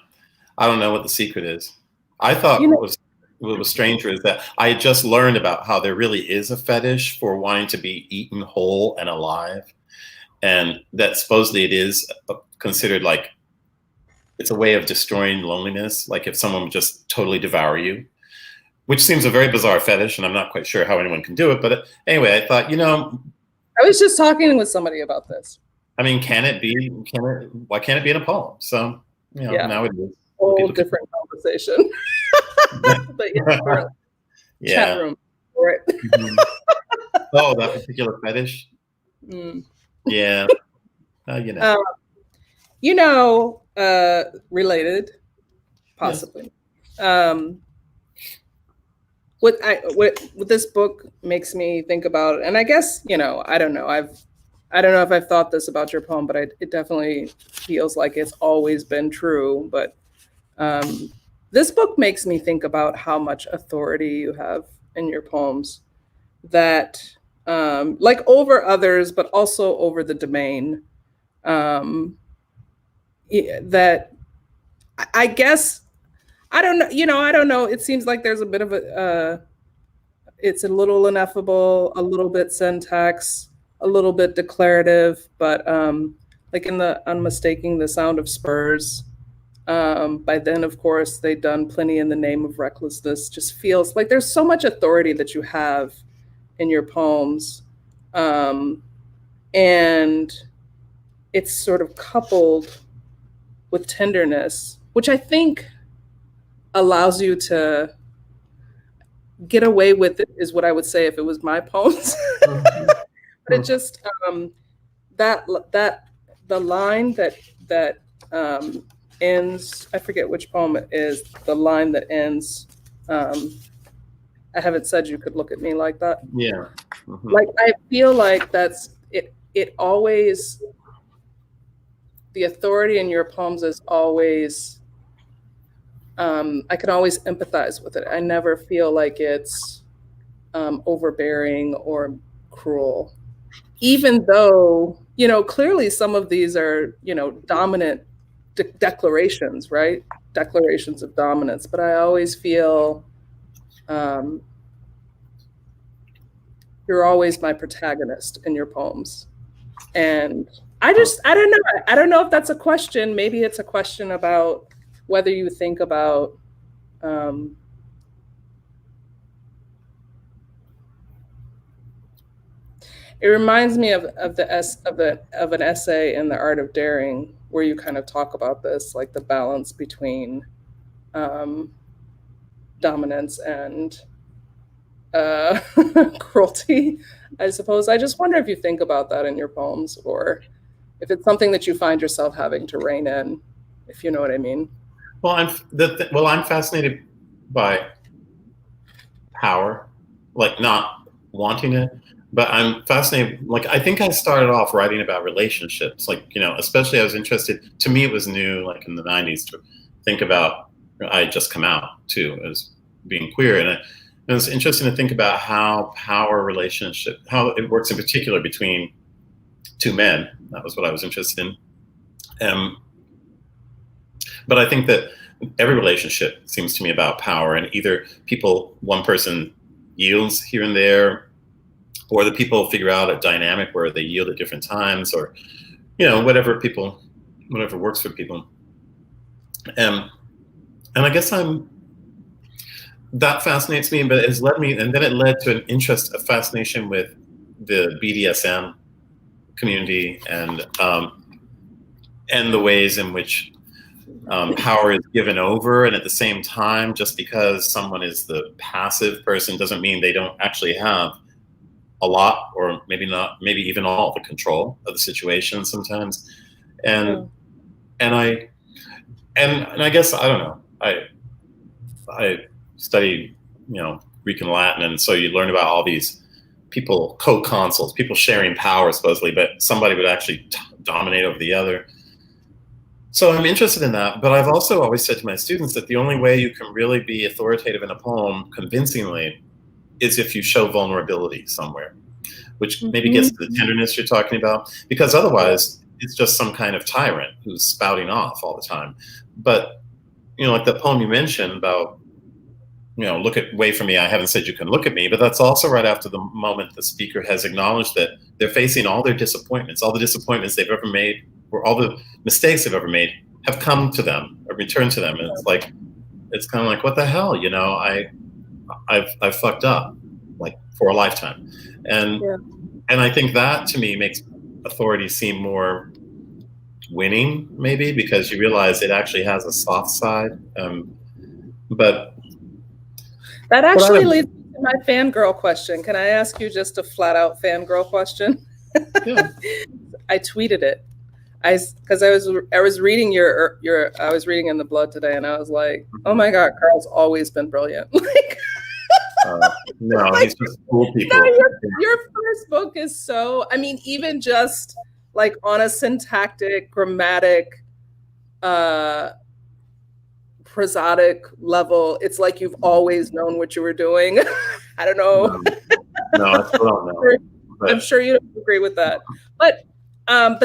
I don't know what the secret is. I thought what was stranger is that I had just learned about how there really is a fetish for wanting to be eaten whole and alive. And that supposedly it is considered like, it's a way of destroying loneliness. Like if someone would just totally devour you, which seems a very bizarre fetish. And I'm not quite sure how anyone can do it. But anyway, I thought, you know. I was just talking with somebody about this. I mean, why can't it be in a poem? So, Yeah. now it is. Whole different conversation. But yeah, Yeah. chat room for it. Mhm. Oh, that particular fetish? Mm. Yeah. Related, possibly. What this book makes me think about, and I guess, I don't know. I don't know if I've thought this about your poem, but it definitely feels like it's always been true. But this book makes me think about how much authority you have in your poems, that like over others, but also over the domain. That I guess I don't know. I don't know. It seems like there's a bit of it's a little ineffable, a little bit syntax, a little bit declarative, but like in the Unmistaking the Sound of Spurs, by then, of course, they'd done Plenty in the Name of Recklessness. Just feels like there's so much authority that you have in your poems. And it's sort of coupled with tenderness, which I think allows you to get away with it, is what I would say if it was my poems. But it just that the line that ends, I forget which poem it is, the line that ends, I haven't said you could look at me like that. Yeah. Mm-hmm. Like, I feel like that's it. It always, the authority in your poems is always, I can always empathize with it. I never feel like it's overbearing or cruel, even though, clearly some of these are, dominant declarations, right? Declarations of dominance. But I always feel you're always my protagonist in your poems. And I don't know. I don't know if that's a question. Maybe it's a question about whether you think about it reminds me of an essay in The Art of Daring, where you kind of talk about this, like the balance between dominance and cruelty, I suppose. I just wonder if you think about that in your poems, or if it's something that you find yourself having to rein in, if you know what I mean. Well, I'm fascinated by power, like not wanting it, but I'm fascinated. Like, I think I started off writing about relationships, like, especially I was interested, to me it was new, like in the 90s, to think about, I had just come out too as being queer, and it was interesting to think about how power relationship, how it works in particular between two men. That was what I was interested in. But I think that every relationship seems to me about power, and either one person yields here and there, or the people figure out a dynamic where they yield at different times, or, whatever works for people. And I guess that fascinates me, but it has led me, and then it led to an interest, a fascination with the BDSM community, and the ways in which power is given over, and at the same time, just because someone is the passive person doesn't mean they don't actually have a lot, or maybe not, maybe even all, the control of the situation sometimes. And I guess, I don't know, I studied, Greek and Latin, and so you learn about all these people, co-consuls, people sharing power supposedly, but somebody would actually dominate over the other. So I'm interested in that, but I've also always said to my students that the only way you can really be authoritative in a poem convincingly is if you show vulnerability somewhere, which maybe gets to the tenderness you're talking about, because otherwise it's just some kind of tyrant who's spouting off all the time. But, like the poem you mentioned about, look away from me, I haven't said you can look at me, but that's also right after the moment the speaker has acknowledged that they're facing all their disappointments, all the disappointments they've ever made, or all the mistakes they've ever made have come to them or returned to them. And it's kind of like, what the hell, I've fucked up, like, for a lifetime. And I think that to me makes authority seem more winning, maybe, because you realize it actually has a soft side. But that actually leads to my fangirl question. Can I ask you just a flat out fangirl question? yeah. I tweeted it. Because I was reading I was reading In the Blood today, and I was like, oh my God, Carl's always been brilliant. Like, no, he's just cool people. No, your first book is so, I mean, even just like on a syntactic, grammatic, prosodic level, it's like you've always known what you were doing. I don't know. No, I still don't know. I'm sure you don't agree with that. But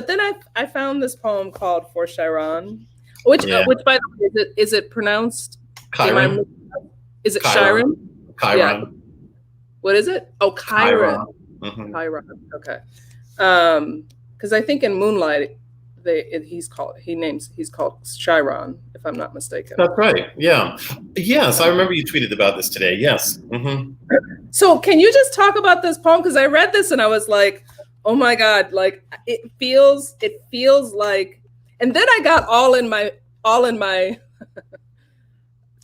then I found this poem called For Chiron, which by the way, is it pronounced Chiron? Is it Chiron? Chiron. Yeah. What is it? Oh, Chiron. Mm-hmm. Chiron. Okay. Because I think in Moonlight, he's called Chiron, if I'm not mistaken. That's right. Yeah. Yes, I remember you tweeted about this today. Yes. Mm-hmm. So can you just talk about this poem? Because I read this and I was like, oh my God, like it feels like, and then I got all in my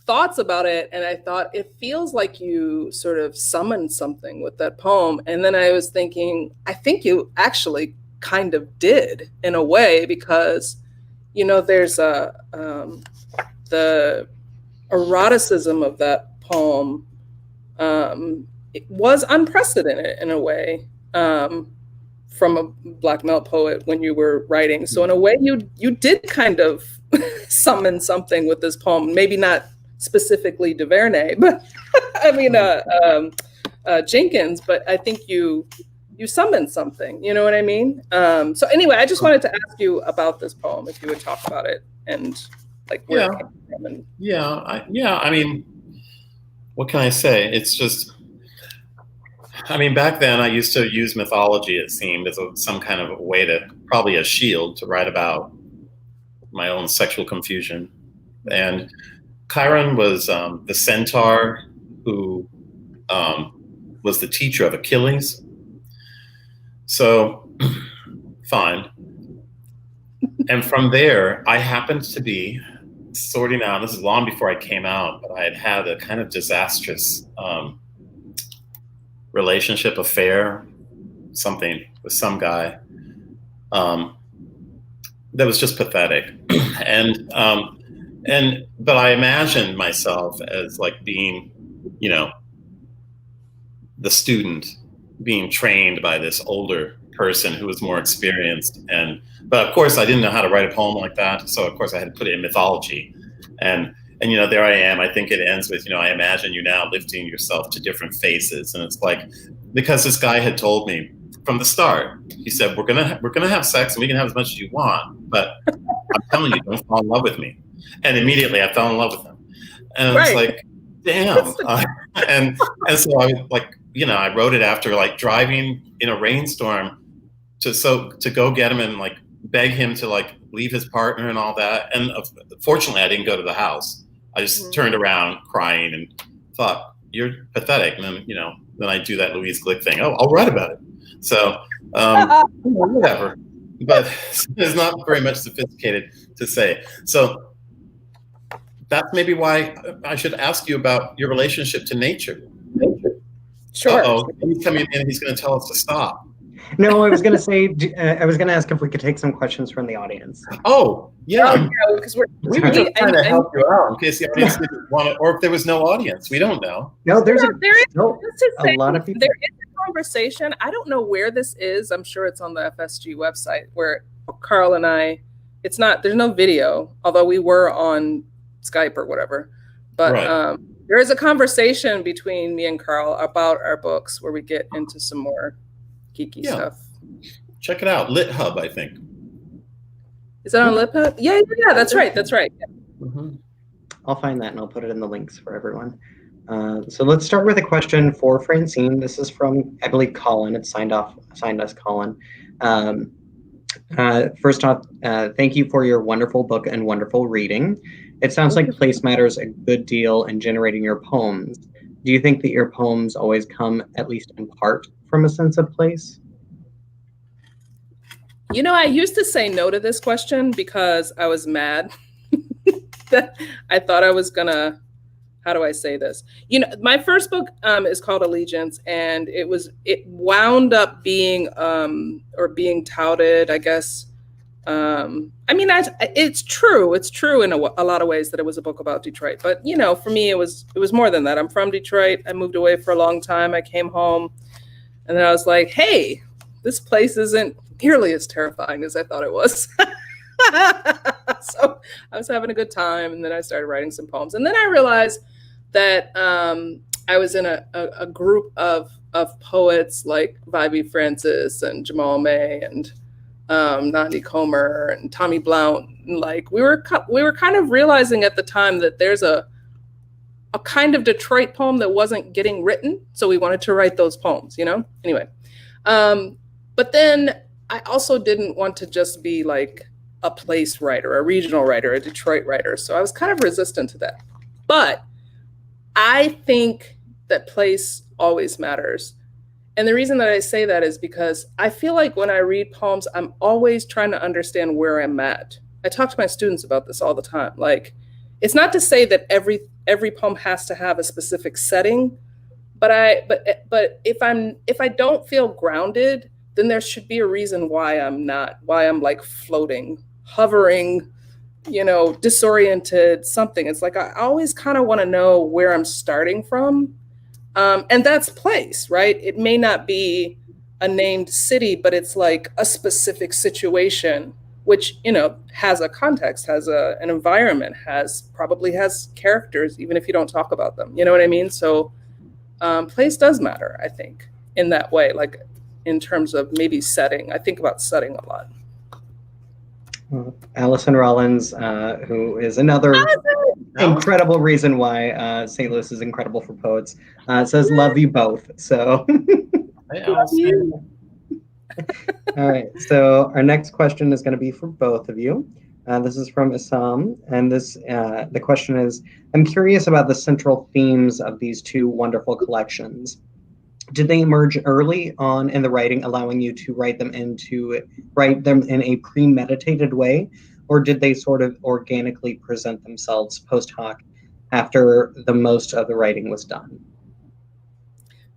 thoughts about it, and I thought it feels like you sort of summoned something with that poem. And then I was thinking, I think you actually kind of did in a way, because there's the eroticism of that poem. It was unprecedented in a way. From a Black male poet when you were writing. So in a way, you did kind of summon something with this poem. Maybe not specifically DuVernay, but I mean Jenkins. But I think you summoned something. You know what I mean? So anyway, I just wanted to ask you about this poem, if you would talk about it and like where it came from. And I mean, what can I say? It's just. I mean, back then I used to use mythology, it seemed, as some kind of a way to, probably a shield, to write about my own sexual confusion. And Chiron was the centaur who was the teacher of Achilles. So, fine. And from there, I happened to be sorting out, this is long before I came out, but I had had a kind of disastrous relationship, affair, something with some guy that was just pathetic. But I imagined myself as like being, the student being trained by this older person who was more experienced. But of course I didn't know how to write a poem like that. So of course I had to put it in mythology. And there I am. I think it ends with, I imagine you now lifting yourself to different faces. And it's like, because this guy had told me from the start, he said, we're gonna have sex and we can have as much as you want, but I'm telling you, don't fall in love with me. And immediately I fell in love with him. And it's like, damn. And so I was like, I wrote it after like driving in a rainstorm to go get him and like beg him to like leave his partner and all that. And fortunately I didn't go to the house. I just turned around crying and thought, you're pathetic. And then, then I do that Louise Glick thing. Oh, I'll write about it. So, whatever. But it's not very much sophisticated to say. So that's maybe why I should ask you about your relationship to nature. Sure. Uh-oh, he's coming in and he's going to tell us to stop. No, I was going to say, I was going to ask if we could take some questions from the audience. Oh, yeah. Because we were just trying to help you out in case the audience didn't want it, or if there was no audience. We don't know. No, there is a lot of people. There is a conversation. I don't know where this is. I'm sure it's on the FSG website where Carl and I, there's no video, although we were on Skype or whatever. But there is a conversation between me and Carl about our books where we get into some more geeky stuff. Check it out. Lit Hub, I think. Is that on Lit Hub? Yeah, that's right. That's right. Mm-hmm. I'll find that and I'll put it in the links for everyone. So let's start with a question for Francine. This is from, I believe, Colin. It's signed as Colin. First off, thank you for your wonderful book and wonderful reading. It sounds like place matters a good deal in generating your poems. Do you think that your poems always come, at least in part, from a sense of place? You know, I used to say no to this question because I was mad that I thought I was gonna, how do I say this? You know, my first book is called Allegiance, and it wound up being or being touted, I guess. I mean, it's true. It's true in a lot of ways that it was a book about Detroit. But you know, for me, it was more than that. I'm from Detroit. I moved away for a long time. I came home, and then I was like, hey, this place isn't nearly as terrifying as I thought it was. So I was having a good time, and then I started writing some poems. And then I realized that I was in a group of poets like Viby Francis and Jamal May and Nandi Comer and Tommy Blount. And like we were kind of realizing at the time that there's a kind of Detroit poem that wasn't getting written, so we wanted to write those poems. You know. Anyway, but then I also didn't want to just be like a place writer, a regional writer, a Detroit writer. So I was kind of resistant to that. But I think that place always matters. And the reason that I say that is because I feel like when I read poems, I'm always trying to understand where I'm at. I talk to my students about this all the time. Like, it's not to say that every poem has to have a specific setting, but if I don't feel grounded, then there should be a reason why I'm like floating, hovering, you know, disoriented, something. It's like I always kind of want to know where I'm starting from. And that's place, right? It may not be a named city, but it's like a specific situation, which, you know, has a context, has an environment, probably has characters, even if you don't talk about them. You know what I mean? So place does matter, I think, in that way, like in terms of maybe setting. I think about setting a lot. Allison Rollins, who is another incredible reason why St. Louis is incredible for poets, says, love you both. So, love you. All right. So our next question is going to be for both of you. This is from Isam, and the question is, I'm curious about the central themes of these two wonderful collections. Did they emerge early on in the writing, allowing you to write them in a premeditated way, or did they sort of organically present themselves post hoc after the most of the writing was done?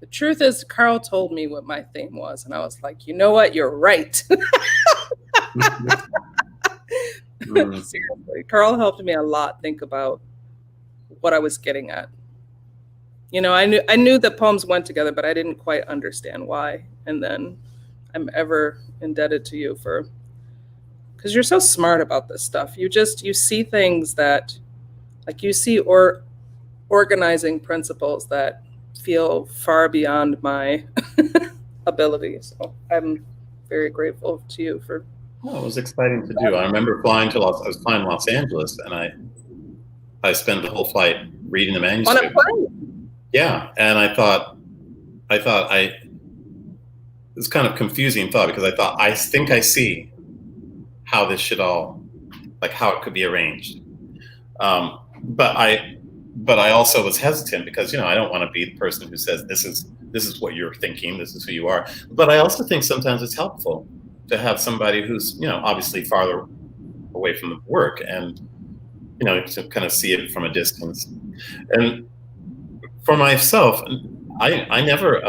The truth is, Carl told me what my theme was, and I was like, you know what, you're right. Seriously, Carl helped me a lot think about what I was getting at. You know, I knew that poems went together, but I didn't quite understand why. And then I'm ever indebted to you because you're so smart about this stuff. You see things that, like, you see organizing principles that feel far beyond my abilities. So I'm very grateful to you for. Well, it was exciting to do. I remember I was flying to Los Angeles, and I spent the whole flight reading the manuscript. On a plane. Yeah, and I thought it was kind of confusing thought, because I think I see how this should all, like, how it could be arranged. But I also was hesitant because, you know, I don't want to be the person who says this is what you're thinking, this is who you are. But I also think sometimes it's helpful to have somebody who's, you know, obviously farther away from the work, and, you know, to kind of see it from a distance. And for myself, I never,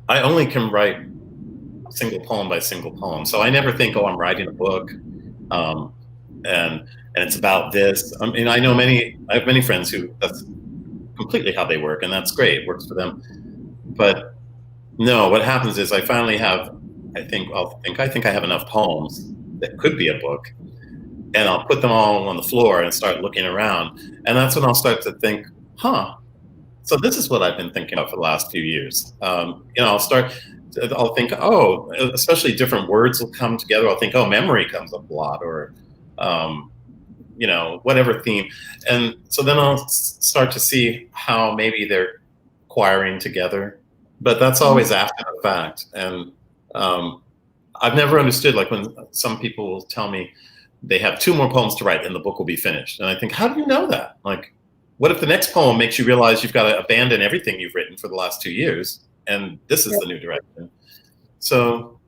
I only can write single poem by single poem. So I never think, oh, I'm writing a book, and it's about this. I mean, I have many friends who that's completely how they work, and that's great, it works for them. But no, what happens is I finally have, I think I have enough poems that could be a book, and I'll put them all on the floor and start looking around, and that's when I'll start to think, so this is what I've been thinking about for the last few years. You know, I'll think, oh, especially different words will come together. I'll think, oh, memory comes up a lot, or, you know, whatever theme. And so then I'll start to see how maybe they're acquiring together, but that's always after the fact. And I've never understood, like, when some people will tell me they have 2 more poems to write and the book will be finished. And I think, how do you know that? Like, what if the next poem makes you realize you've got to abandon everything you've written for the last 2 years, and this is the new direction? So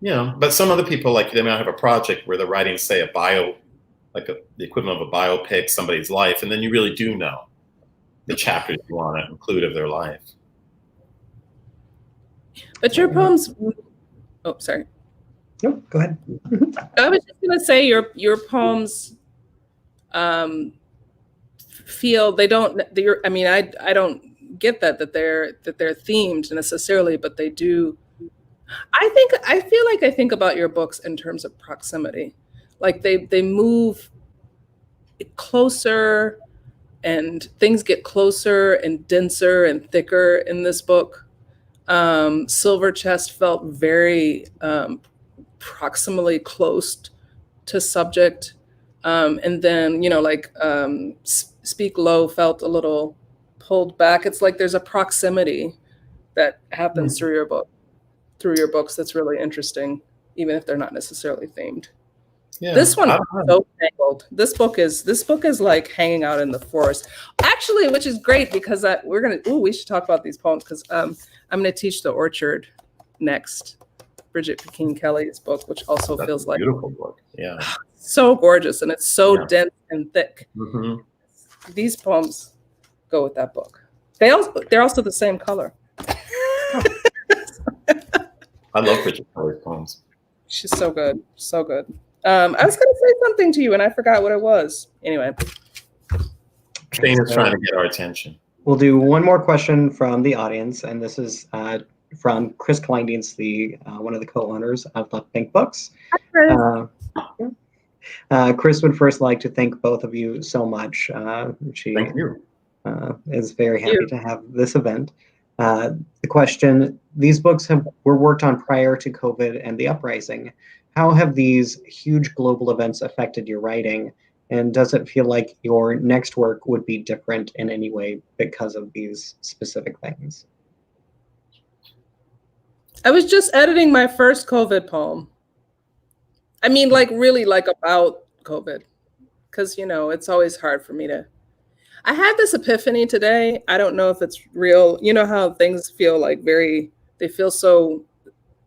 But some other people, like, they might have a project where they're writing, say, the equivalent of a biopic, somebody's life, and then you really do know the chapters you want to include of their life. But your poems, oh, sorry. No, go ahead. I was just gonna say your poems feel, they don't, I mean, I don't get that they're themed necessarily, but they do. I feel like I think about your books in terms of proximity. Like they move closer, and things get closer and denser and thicker in this book. Silver Chest felt very proximally close to subject. And then, Speak Low felt a little pulled back. It's like there's a proximity that happens through your books that's really interesting, even if they're not necessarily themed. Yeah, this one is so tangled. This book is like hanging out in the forest, actually, which is great because we should talk about these poems, because I'm gonna teach The Orchard next, Bridget Pekin Kelly's book, which also feels like a beautiful book. Yeah, so gorgeous, and it's so dense and thick. Mm-hmm. These poems go with that book. They're also the same color. I love Bridget Kelly's poems. She's so good, so good. I was going to say something to you, and I forgot what it was. Anyway. Shane is trying to get our attention. We'll do one more question from the audience, and this is from Chris Kleindienst, one of the co-owners of the Pink Books. Hi, Chris. Chris would first like to thank both of you so much. She Thank you. Is very happy to have this event. The question: these books were worked on prior to COVID and the uprising. How have these huge global events affected your writing? And does it feel like your next work would be different in any way because of these specific things? I was just editing my first COVID poem. I mean, really about COVID, because, it's always hard for me to. I had this epiphany today. I don't know if it's real. You know how things feel they feel so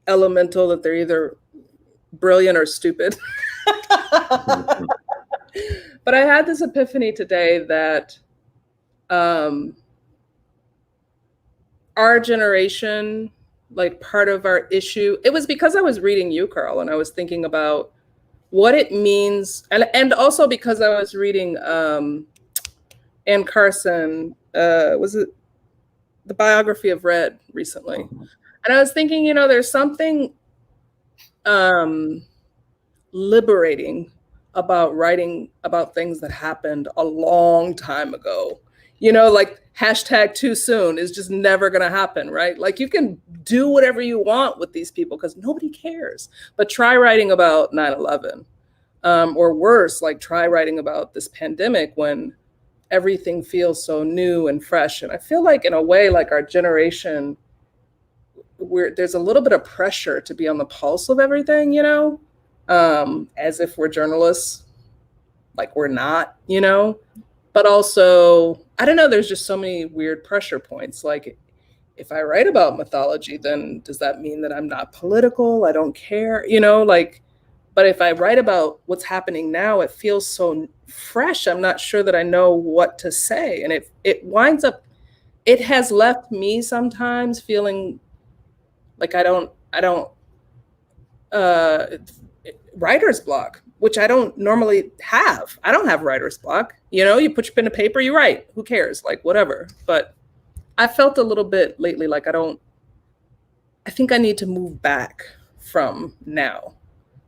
elemental that they're either brilliant or stupid. But I had this epiphany today that our generation, part of our issue, it was because I was reading you, Carl, and I was thinking about what it means, and also because I was reading Anne Carson, was it the biography of Red recently? And I was thinking, there's something liberating about writing about things that happened a long time ago. Hashtag too soon is just never going to happen, right? You can do whatever you want with these people because nobody cares. But try writing about 9/11, or worse, try writing about this pandemic when everything feels so new and fresh. And I feel like, in a way, our generation, there's a little bit of pressure to be on the pulse of everything, as if we're journalists, we're not, but also, I don't know, there's just so many weird pressure points. If I write about mythology, then does that mean that I'm not political? I don't care, but if I write about what's happening now, it feels so fresh. I'm not sure that I know what to say. And it winds up, it has left me sometimes feeling like I don't writer's block, which I don't normally have. I don't have writer's block. You put your pen to paper, you write. Who cares? Whatever. But I felt a little bit lately I think I need to move back from now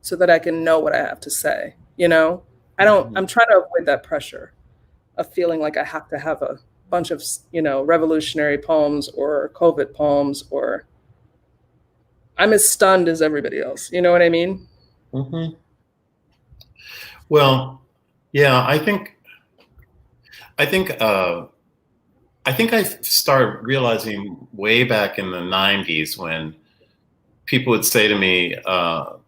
so that I can know what I have to say. I'm trying to avoid that pressure of feeling like I have to have a bunch of, revolutionary poems or COVID poems, or I'm as stunned as everybody else. You know what I mean? Mm-hmm. Well, yeah, I think I started realizing way back in the 90s when people would say to me, how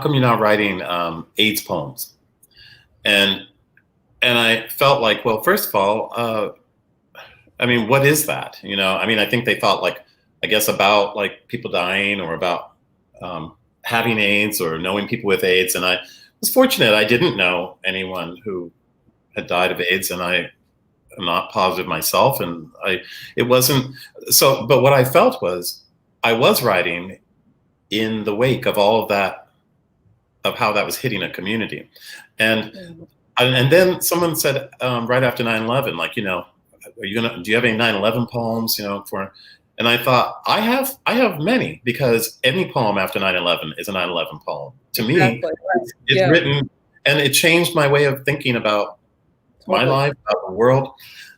come you're not writing AIDS poems? And I felt like, well, first of all, what is that? I think they thought I guess about people dying, or about having AIDS or knowing people with AIDS. And I was fortunate. I didn't know anyone who had died of AIDS, and I am not positive myself. And it wasn't so, but what I felt was I was writing in the wake of all of that, of how that was hitting a community. And then someone said right after 9/11, like, do you have any 9/11 poems, and I thought, I have many, because any poem after 9/11 is a 9/11 poem. To me, exactly. it's written, and it changed my way of thinking about my life, about the world.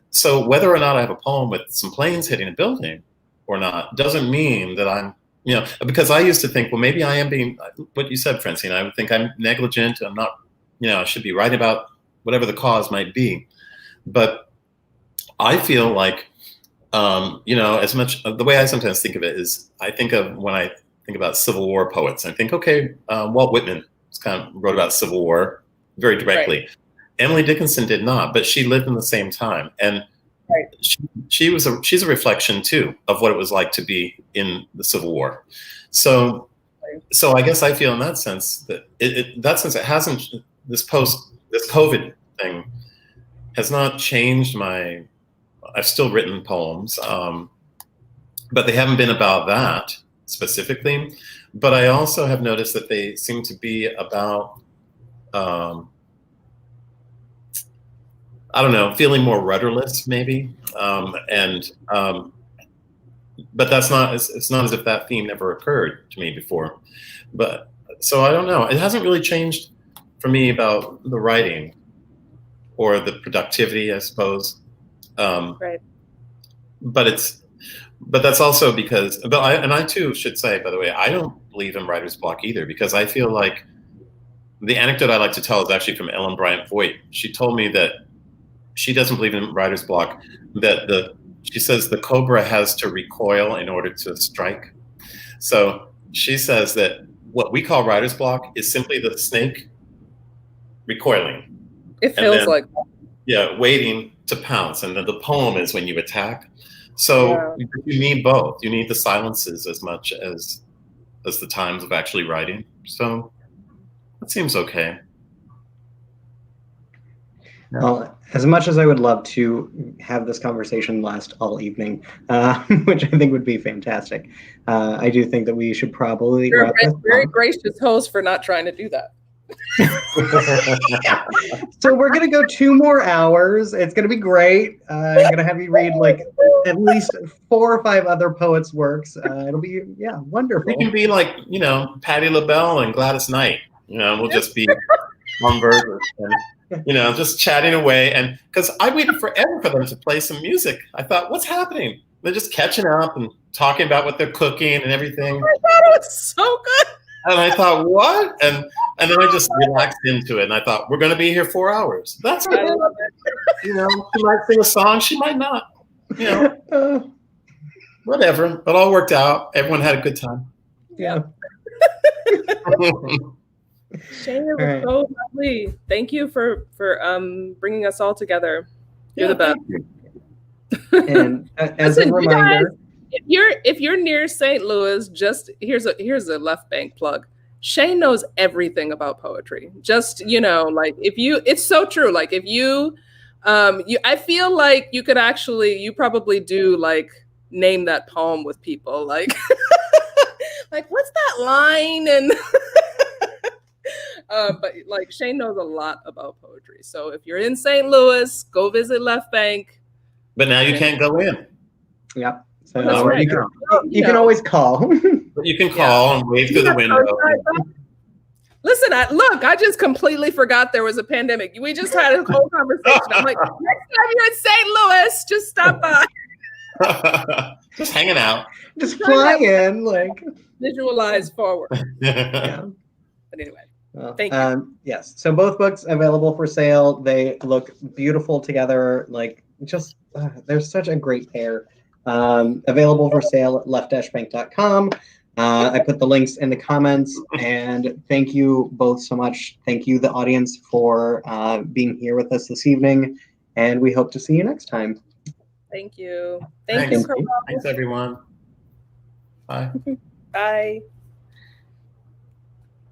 So whether or not I have a poem with some planes hitting a building or not, doesn't mean that I'm, because I used to think, well, maybe I am being, what you said, Francine, I would think I'm negligent. I'm not, I should be writing about whatever the cause might be. But I feel like, as much, the way I sometimes think of it is, I think of, when I think about Civil War poets, I think, okay, Walt Whitman wrote about Civil War very directly. Right. Emily Dickinson did not, but she lived in the same time. And she's a reflection too of what it was like to be in the Civil War. So I guess I feel in that sense that it hasn't, this COVID thing has not changed I've still written poems, but they haven't been about that specifically. But I also have noticed that they seem to be about, I don't know, feeling more rudderless, maybe, but that's not. It's not as if that theme never occurred to me before. But so I don't know. It hasn't really changed for me about the writing or the productivity, I suppose. Right. But that's also because. But I too should say, by the way, I don't believe in writer's block either, because I feel like the anecdote I like to tell is actually from Ellen Bryant Voigt. She told me that she doesn't believe in writer's block, that she says the cobra has to recoil in order to strike. So she says that what we call writer's block is simply the snake recoiling. It feels like that. Yeah, waiting to pounce. And then the poem is when you attack. So you need both. You need the silences as much as the times of actually writing. So that seems okay. Well, as much as I would love to have this conversation last all evening, which I think would be fantastic, I do think that we should probably wrap this up. Very gracious host for not trying to do that. So we're going to go 2 more hours. It's going to be great. I'm going to have you read like at least 4 or 5 other poets' works. It'll be, wonderful. We can be like, Patti LaBelle and Gladys Knight. We'll just be on verse and, just chatting away. And because I waited forever for them to play some music. I thought, what's happening? They're just catching up and talking about what they're cooking and everything. I thought it was so good. And I thought, what? And then I just relaxed into it. And I thought, we're going to be here 4 hours. That's good. She might sing a song. She might not. Whatever. It all worked out. Everyone had a good time. Yeah. Shane, it was so lovely. Thank you for bringing us all together. You're the best. And as a reminder, guys, if you're near St. Louis, just here's a Left Bank plug. Shane knows everything about poetry. Just like it's so true. Like if you, I feel like you probably do like name that poem with people. Like, like what's that line and. But like Shane knows a lot about poetry. So if you're in St. Louis, go visit Left Bank. But now you can't go in. Yeah. So that's right. You can always call. But you can call and wave through the window. Listen, I just completely forgot there was a pandemic. We just had a whole conversation. I'm like, next time you're in St. Louis, just stop by. Just hanging out. Just fly in, like visualize forward. Yeah. But anyway. Well, thank you. Yes. So both books available for sale. They look beautiful together. Like they're such a great pair. Available for sale at left-bank.com. I put the links in the comments, and thank you both so much. Thank you, the audience, for being here with us this evening, and we hope to see you next time. Thank you. Thanks, everyone. Bye. Bye.